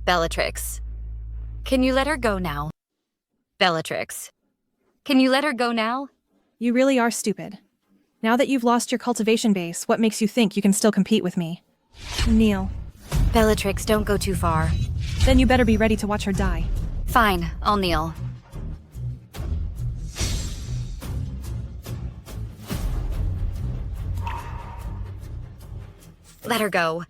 Bellatrix. Can you let her go now? Bellatrix. Can you let her go now? You really are stupid. Now that you've lost your cultivation base, what makes you think you can still compete with me? Kneel. Bellatrix, don't go too far. Then you better be ready to watch her die. Fine, I'll kneel. Let her go.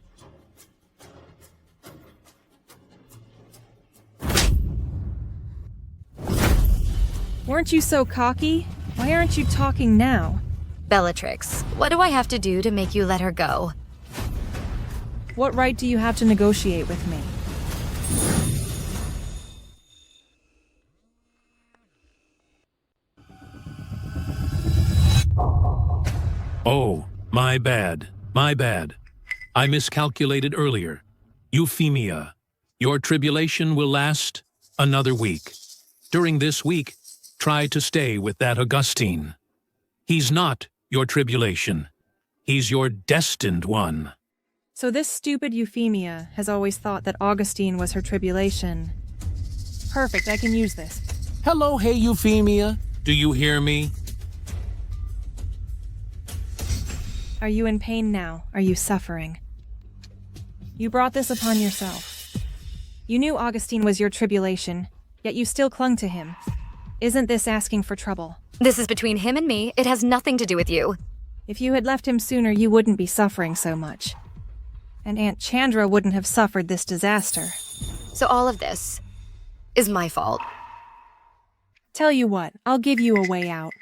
Weren't you so cocky? Why aren't you talking now? Bellatrix, what do I have to do to make you let her go? What right do you have to negotiate with me? Oh, my bad. My bad. I miscalculated earlier. Euphemia, your tribulation will last another week. During this week, try to stay with that Augustine. He's not your tribulation. He's your destined one. So this stupid Euphemia has always thought that Augustine was her tribulation. Perfect, I can use this. Hello, hey, Euphemia. Do you hear me? Are you in pain now? Are you suffering? You brought this upon yourself. You knew Augustine was your tribulation, yet you still clung to him. Isn't this asking for trouble? This is between him and me. It has nothing to do with you. If you had left him sooner, you wouldn't be suffering so much. And Aunt Chandra wouldn't have suffered this disaster. So all of this is my fault. Tell you what, I'll give you a way out.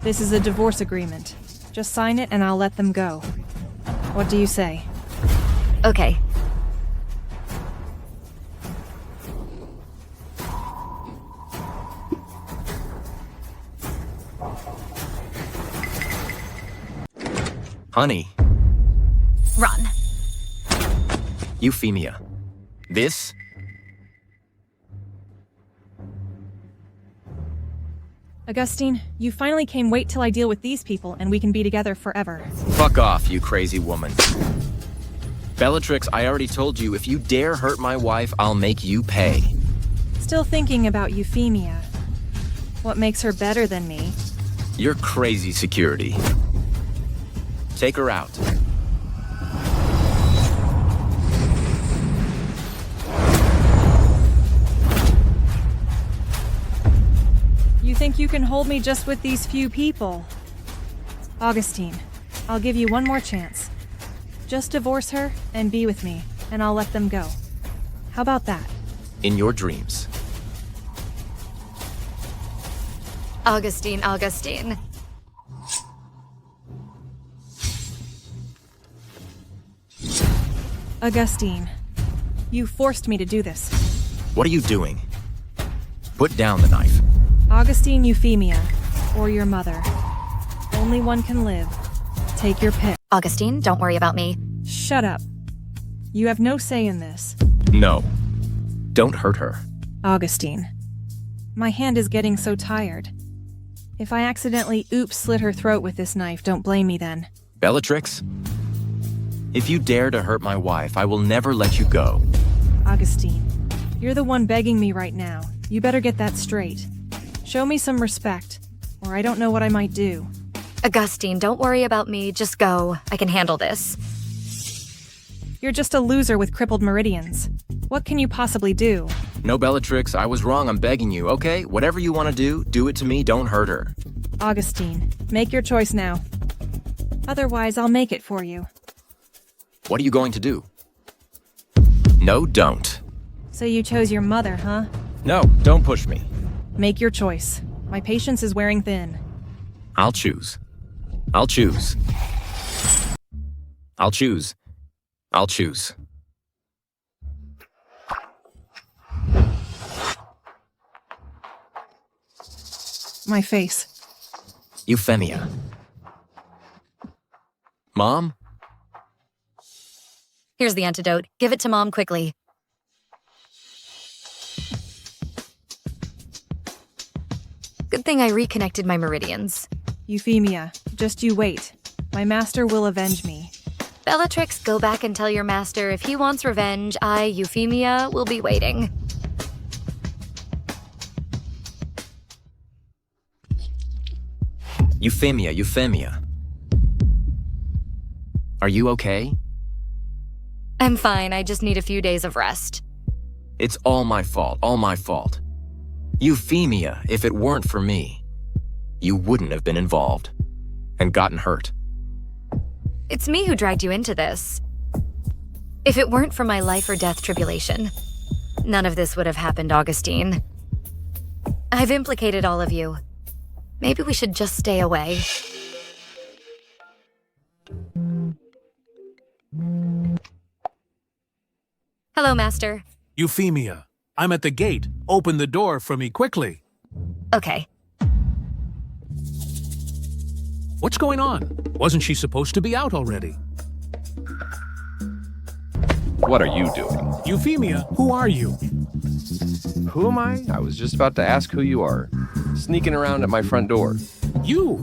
This is a divorce agreement. Just sign it and I'll let them go. What do you say? Okay. Honey. Run. Euphemia. This? Augustine, you finally came. Wait till I deal with these people and we can be together forever. Fuck off, you crazy woman. Bellatrix, I already told you, if you dare hurt my wife, I'll make you pay. Still thinking about Euphemia. What makes her better than me? You're crazy security. Take her out. You think you can hold me just with these few people? Augustine, I'll give you one more chance. Just divorce her and be with me, and I'll let them go. How about that? In your dreams. Augustine, Augustine. Augustine, you forced me to do this. What are you doing? Put down the knife. Augustine, Euphemia, or your mother. Only one can live. Take your pick. Augustine, don't worry about me. Shut up. You have no say in this. No. Don't hurt her. Augustine, my hand is getting so tired. If I accidentally slit her throat with this knife, don't blame me then. Bellatrix? If you dare to hurt my wife, I will never let you go. Augustine, you're the one begging me right now. You better get that straight. Show me some respect, or I don't know what I might do. Augustine, don't worry about me. Just go. I can handle this. You're just a loser with crippled meridians. What can you possibly do? No, Bellatrix, I was wrong. I'm begging you, okay? Whatever you want to do it to me. Don't hurt her. Augustine, make your choice now. Otherwise, I'll make it for you. What are you going to do? No, don't. So you chose your mother, huh? No, don't push me. Make your choice. My patience is wearing thin. I'll choose. I'll choose. I'll choose. I'll choose. My face. Euphemia. Mom? Here's the antidote. Give it to Mom quickly. Good thing I reconnected my meridians. Euphemia, just you wait. My master will avenge me. Bellatrix, go back and tell your master if he wants revenge, I, Euphemia, will be waiting. Euphemia, Euphemia. Are you okay? I'm fine, I just need a few days of rest. It's all my fault, all my fault. Euphemia, if it weren't for me, you wouldn't have been involved and gotten hurt. It's me who dragged you into this. If it weren't for my life or death tribulation, none of this would have happened, Augustine. I've implicated all of you. Maybe we should just stay away. Hello, Master. Euphemia, I'm at the gate. Open the door for me quickly. Okay. What's going on? Wasn't she supposed to be out already? What are you doing? Euphemia, who are you? Who am I? I was just about to ask who you are. Sneaking around at my front door. You!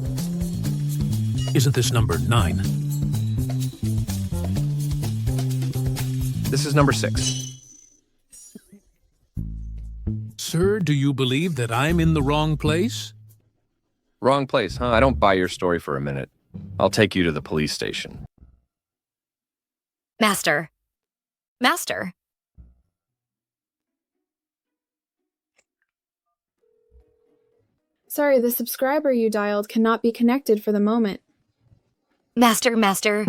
Isn't this number 9? This is number 6. Sir, do you believe that I'm in the wrong place? Wrong place, huh? I don't buy your story for a minute. I'll take you to the police station. Master. Master. Sorry, the subscriber you dialed cannot be connected for the moment. Master. Master.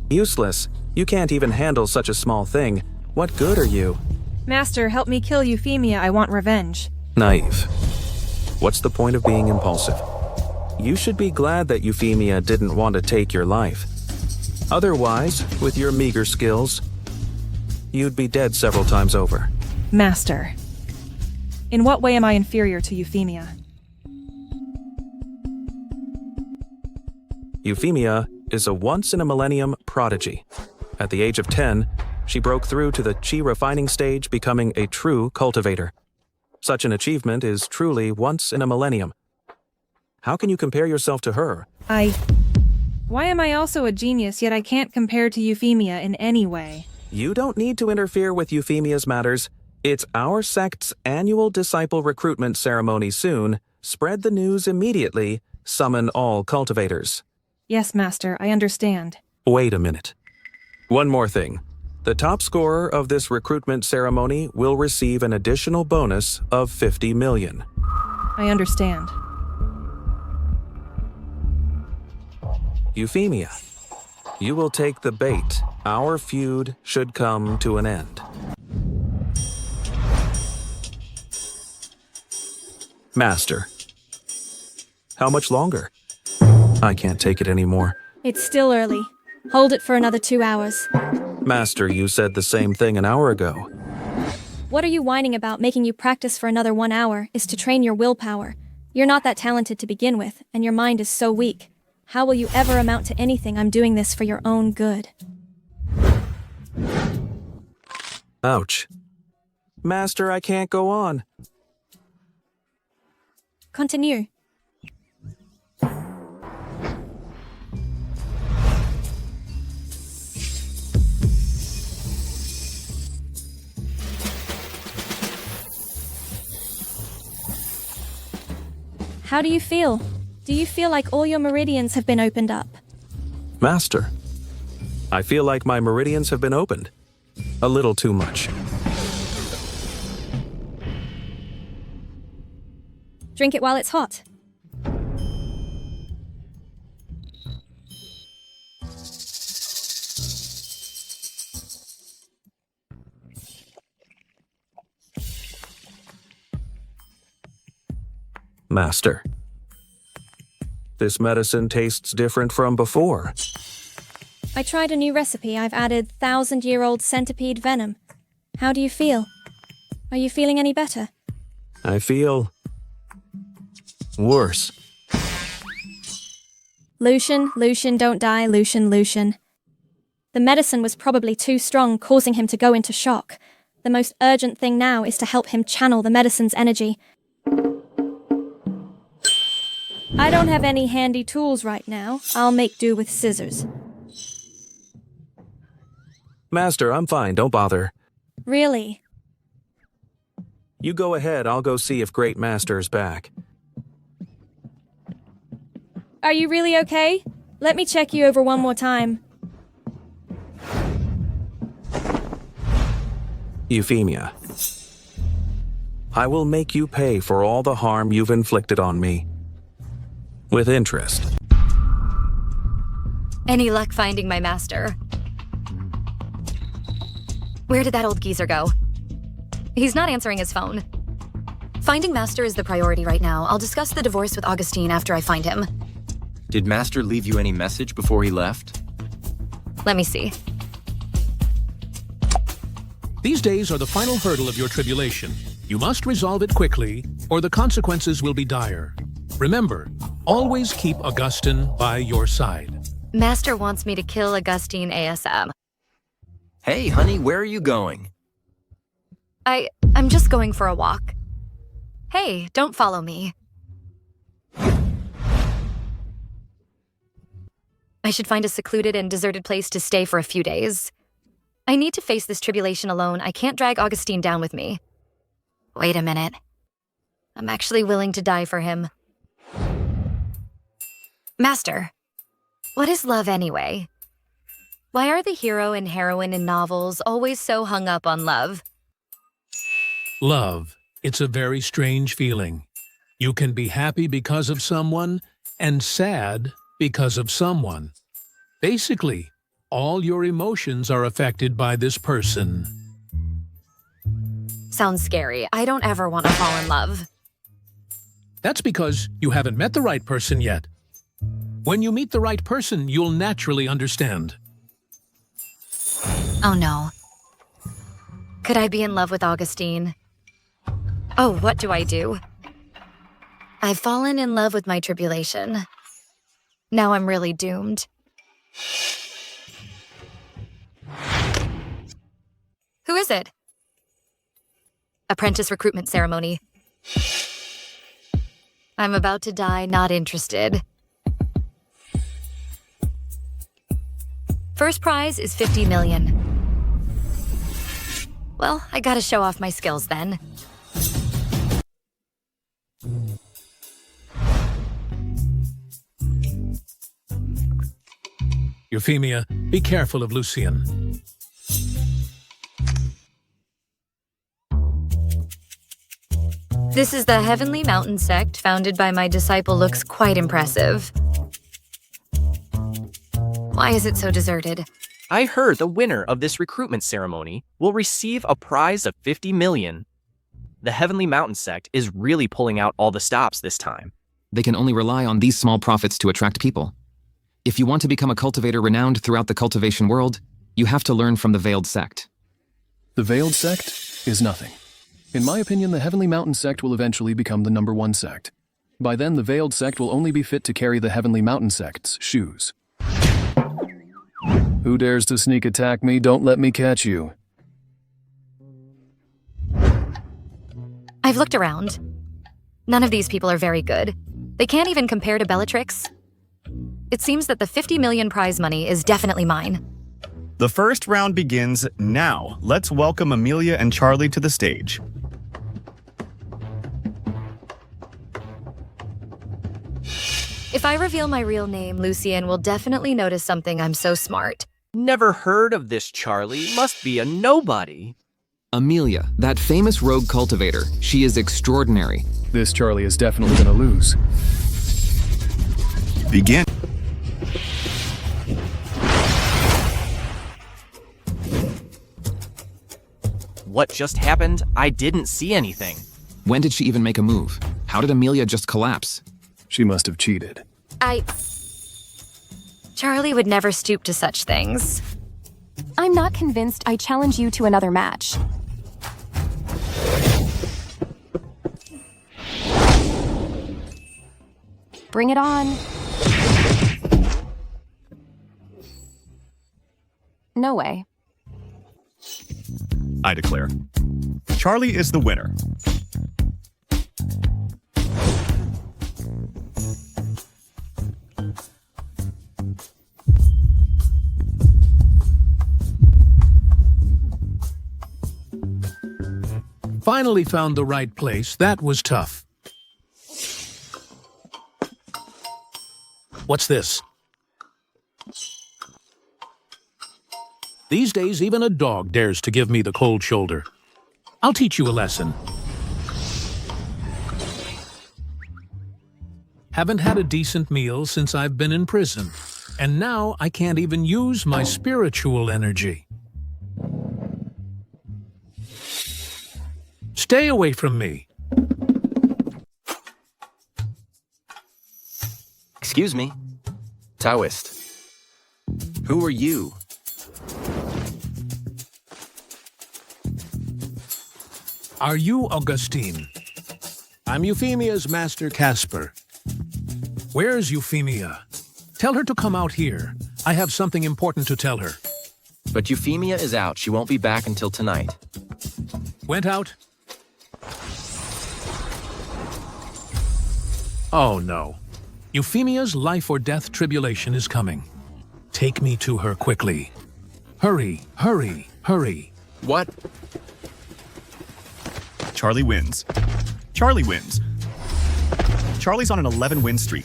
Useless. You can't even handle such a small thing. What good are you? Master, help me kill Euphemia. I want revenge. Naive. What's the point of being impulsive? You should be glad that Euphemia didn't want to take your life. Otherwise, with your meager skills, you'd be dead several times over. Master. In what way am I inferior to Euphemia? Euphemia is a once-in-a-millennium prodigy. At the age of 10, she broke through to the chi refining stage, becoming a true cultivator. Such an achievement is truly once in a millennium. How can you compare yourself to her? Why am I also a genius, yet I can't compare to Euphemia in any way? You don't need to interfere with Euphemia's matters. It's our sect's annual disciple recruitment ceremony soon. Spread the news immediately. Summon all cultivators. Yes, Master, I understand. Wait a minute. One more thing. The top scorer of this recruitment ceremony will receive an additional bonus of 50 million. I understand. Euphemia, you will take the bait. Our feud should come to an end. Master. How much longer? I can't take it anymore. It's still early. Hold it for another 2 hours. Master, you said the same thing an hour ago. What are you whining about? Making you practice for another 1 hour is to train your willpower. You're not that talented to begin with, and your mind is so weak. How will you ever amount to anything? I'm doing this for your own good. Ouch. Master, I can't go on. Continue. How do you feel? Do you feel like all your meridians have been opened up? Master, I feel like my meridians have been opened. A little too much. Drink it while it's hot. Master, this medicine tastes different from before. I tried a new recipe. I've added 1,000-year-old centipede venom. How do you feel? Are you feeling any better? I feel worse. Lucian, don't die, Lucian. The medicine was probably too strong, causing him to go into shock. The most urgent thing now is to help him channel the medicine's energy. I don't have any handy tools right now. I'll make do with scissors. Master, I'm fine. Don't bother. Really? You go ahead. I'll go see if Great Master's back. Are you really okay? Let me check you over one more time. Euphemia, I will make you pay for all the harm you've inflicted on me. With interest. Any luck finding my master? Where did that old geezer go? He's not answering his phone. Finding Master is the priority right now. I'll discuss the divorce with Augustine after I find him. Did Master leave you any message before he left? Let me see. These days are the final hurdle of your tribulation. You must resolve it quickly, or the consequences will be dire. Remember, always keep Augustine by your side. Master wants me to kill Augustine ASM. Hey, honey, where are you going? I'm just going for a walk. Hey, don't follow me. I should find a secluded and deserted place to stay for a few days. I need to face this tribulation alone. I can't drag Augustine down with me. Wait a minute. I'm actually willing to die for him. Master, what is love anyway? Why are the hero and heroine in novels always so hung up on love? Love. It's a very strange feeling. You can be happy because of someone and sad because of someone. Basically, all your emotions are affected by this person. Sounds scary. I don't ever want to fall in love. That's because you haven't met the right person yet. When you meet the right person, you'll naturally understand. Oh no. Could I be in love with Augustine? Oh, what do I do? I've fallen in love with my tribulation. Now I'm really doomed. Who is it? Apprentice recruitment ceremony. I'm about to die, not interested. First prize is 50 million. Well, I gotta show off my skills then. Euphemia, be careful of Lucian. This is the Heavenly Mountain Sect, founded by my disciple. Looks quite impressive. Why is it so deserted? I heard the winner of this recruitment ceremony will receive a prize of 50 million. The Heavenly Mountain Sect is really pulling out all the stops this time. They can only rely on these small profits to attract people. If you want to become a cultivator renowned throughout the cultivation world, you have to learn from the Veiled Sect. The Veiled Sect is nothing. In my opinion, the Heavenly Mountain Sect will eventually become the #1 sect. By then, the Veiled Sect will only be fit to carry the Heavenly Mountain Sect's shoes. Who dares to sneak attack me? Don't let me catch you. I've looked around. None of these people are very good. They can't even compare to Bellatrix. It seems that the 50 million prize money is definitely mine. The first round begins now. Let's welcome Amelia and Charlie to the stage. If I reveal my real name, Lucian will definitely notice something. I'm so smart. Never heard of this Charlie. Must be a nobody. Amelia, that famous rogue cultivator. She is extraordinary. This Charlie is definitely gonna lose. Begin. What just happened? I didn't see anything. When did she even make a move? How did Amelia just collapse? She must have cheated. Charlie would never stoop to such things. I'm not convinced. I challenge you to another match. Bring it on. No way. I declare. Charlie is the winner. Finally found the right place. That was tough. What's this? These days, even a dog dares to give me the cold shoulder. I'll teach you a lesson. Haven't had a decent meal since I've been in prison, and now I can't even use my spiritual energy. Stay away from me. Excuse me. Taoist. Who are you? Are you Augustine? I'm Euphemia's master, Casper. Where's Euphemia? Tell her to come out here. I have something important to tell her. But Euphemia is out. She won't be back until tonight. Went out? Oh no. Euphemia's life or death tribulation is coming. Take me to her quickly. Hurry, hurry, hurry. What? Charlie wins. Charlie wins. Charlie's on an 11-win streak.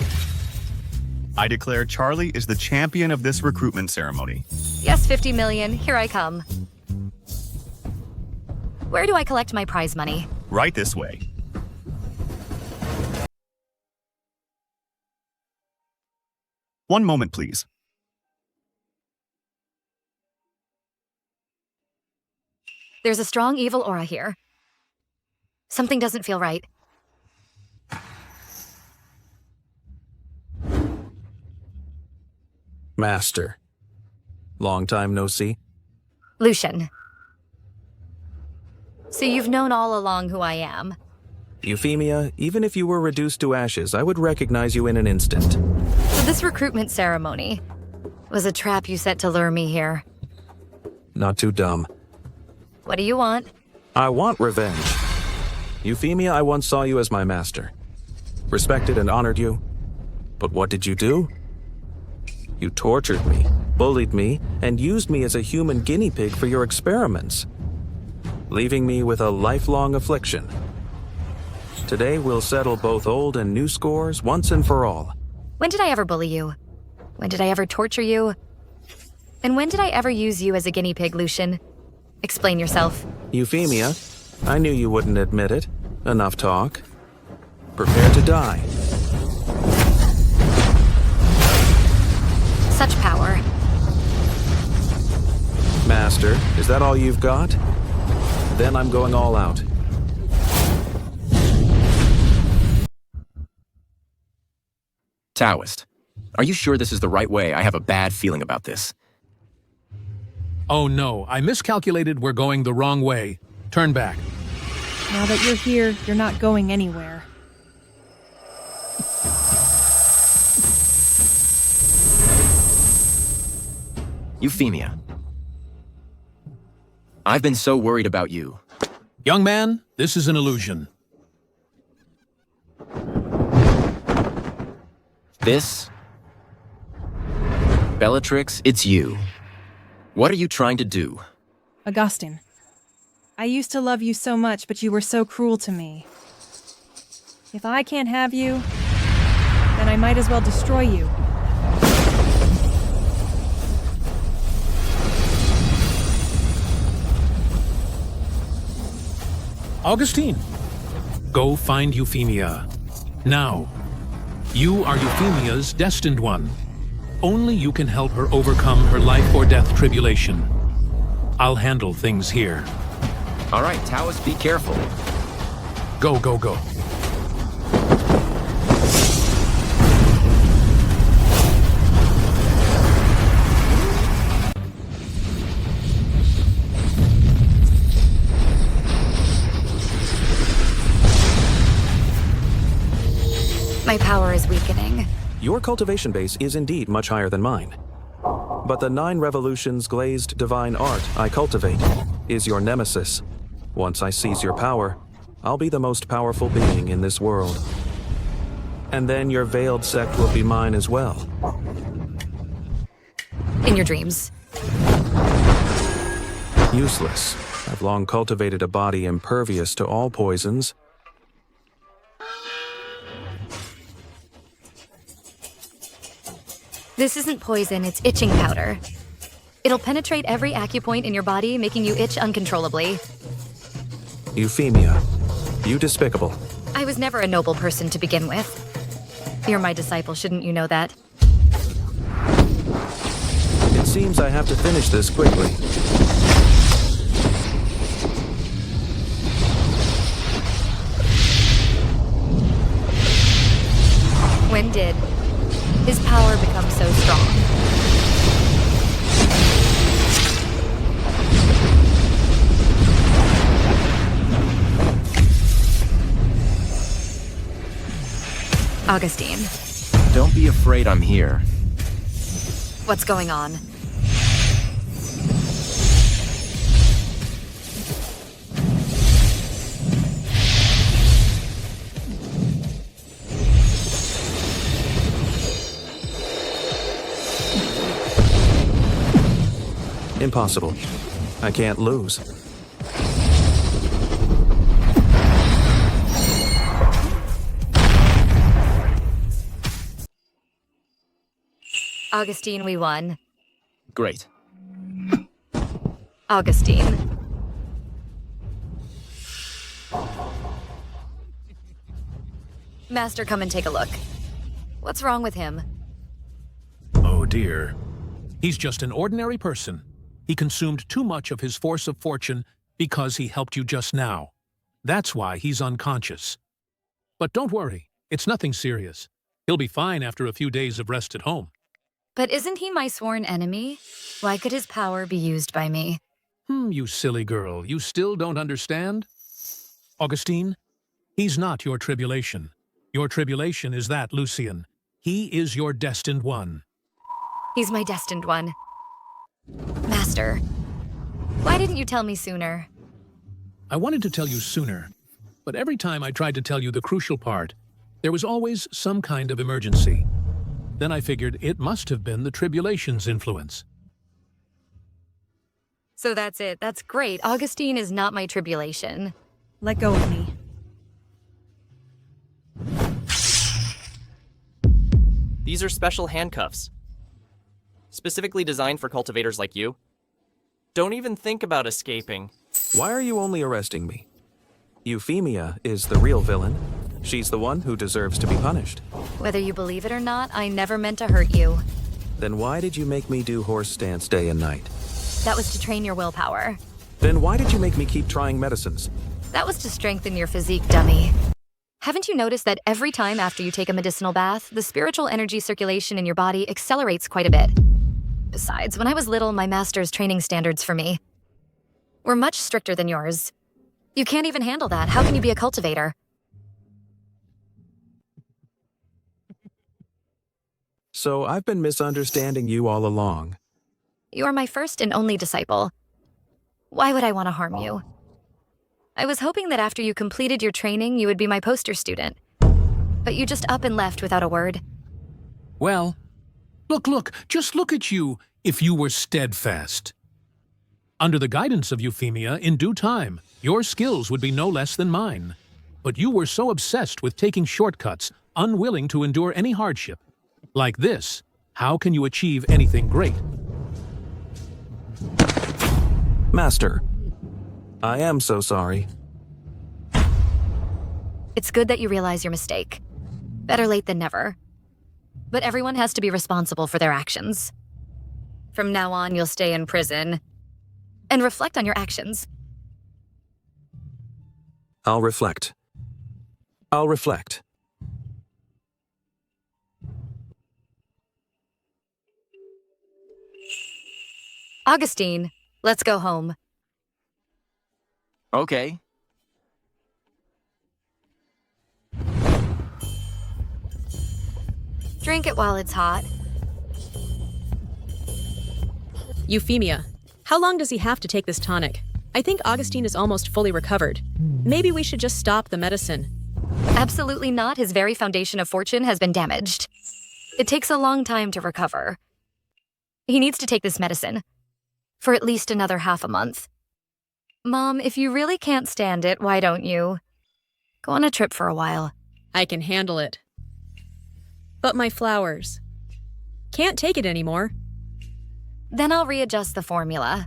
I declare Charlie is the champion of this recruitment ceremony. Yes, 50 million. Here I come. Where do I collect my prize money? Right this way. One moment, please. There's a strong evil aura here. Something doesn't feel right. Master. Long time no see. Lucian. So you've known all along who I am. Euphemia, even if you were reduced to ashes, I would recognize you in an instant. So this recruitment ceremony was a trap you set to lure me here. Not too dumb. What do you want? I want revenge. Euphemia, I once saw you as my master. Respected and honored you. But what did you do? You tortured me, bullied me, and used me as a human guinea pig for your experiments, leaving me with a lifelong affliction. Today we'll settle both old and new scores once and for all. When did I ever bully you? When did I ever torture you? And when did I ever use you as a guinea pig, Lucian? Explain yourself. Euphemia, I knew you wouldn't admit it. Enough talk. Prepare to die. Such power. Master, is that all you've got? Then I'm going all out. Taoist, are you sure this is the right way? I have a bad feeling about this. Oh no, I miscalculated. We're going the wrong way. Turn back. Now that you're here, you're not going anywhere. Euphemia. I've been so worried about you. Young man, this is an illusion. This? Bellatrix, it's you. What are you trying to do? Augustine, I used to love you so much, but you were so cruel to me. If I can't have you, then I might as well destroy you. Augustine, go find Euphemia. Now. You are Euphemia's destined one. Only you can help her overcome her life or death tribulation. I'll handle things here. All right, Taoist, be careful. Go, go, go. My power is weakening. Your cultivation base is indeed much higher than mine. But the 9 revolutions glazed divine art I cultivate is your nemesis. Once I seize your power, I'll be the most powerful being in this world. And then your veiled sect will be mine as well. In your dreams. Useless. I've long cultivated a body impervious to all poisons. This isn't poison, it's itching powder. It'll penetrate every acupoint in your body, making you itch uncontrollably. Euphemia, you despicable. I was never a noble person to begin with. You're my disciple, shouldn't you know that? It seems I have to finish this quickly. When did his power become so strong? Augustine, Don't be afraid I'm here. what's going on? Impossible. I can't lose. Augustine, we won. Great. Augustine. Master, come and take a look. What's wrong with him? Oh dear. He's just an ordinary person. He consumed too much of his force of fortune because he helped you just now. That's why he's unconscious. But don't worry, it's nothing serious. He'll be fine after a few days of rest at home. But isn't he my sworn enemy? Why could his power be used by me? You silly girl, you still don't understand? Augustine, he's not your tribulation. Your tribulation is that Lucian. He is your destined one. He's my destined one. Master, why didn't you tell me sooner? I wanted to tell you sooner, but every time I tried to tell you the crucial part, there was always some kind of emergency. Then I figured it must have been the tribulation's influence. So that's it. That's great. Augustine is not my tribulation. Let go of me. These are special handcuffs, specifically designed for cultivators like you. Don't even think about escaping. Why are you only arresting me? Euphemia is the real villain. She's the one who deserves to be punished. Whether you believe it or not, I never meant to hurt you. Then why did you make me do horse stance day and night? That was to train your willpower. Then why did you make me keep trying medicines? That was to strengthen your physique, dummy. Haven't you noticed that every time after you take a medicinal bath, the spiritual energy circulation in your body accelerates quite a bit? Besides, when I was little, my master's training standards for me were much stricter than yours. You can't even handle that. How can you be a cultivator? So I've been misunderstanding you all along. You are my first and only disciple. Why would I want to harm you? I was hoping that after you completed your training, you would be my poster student. But you just up and left without a word. Well, look, just look at you if you were steadfast. Under the guidance of Euphemia, in due time, your skills would be no less than mine. But you were so obsessed with taking shortcuts, unwilling to endure any hardship. Like this, how can you achieve anything great? Master, I am so sorry. It's good that you realize your mistake. Better late than never. But everyone has to be responsible for their actions. From now on, you'll stay in prison and reflect on your actions. I'll reflect. I'll reflect. Augustine, let's go home. Okay. Drink it while it's hot. Euphemia, how long does he have to take this tonic? I think Augustine is almost fully recovered. Maybe we should just stop the medicine. Absolutely not. His very foundation of fortune has been damaged. It takes a long time to recover. He needs to take this medicine for at least another half a month. Mom, if you really can't stand it, why don't you go on a trip for a while? I can handle it. But my flowers. Can't take it anymore. Then I'll readjust the formula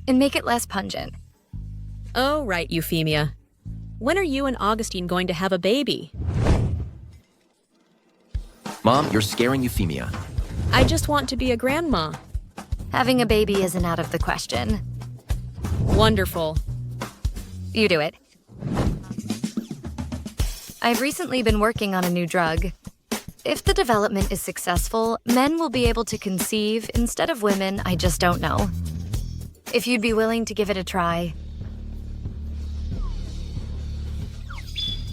and make it less pungent. Oh, right, Euphemia. When are you and Augustine going to have a baby? Mom, you're scaring Euphemia. I just want to be a grandma. Having a baby isn't out of the question. Wonderful. You do it. I've recently been working on a new drug. If the development is successful, men will be able to conceive instead of women. I just don't know. If you'd be willing to give it a try.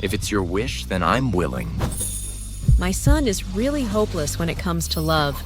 If it's your wish, then I'm willing. My son is really hopeless when it comes to love.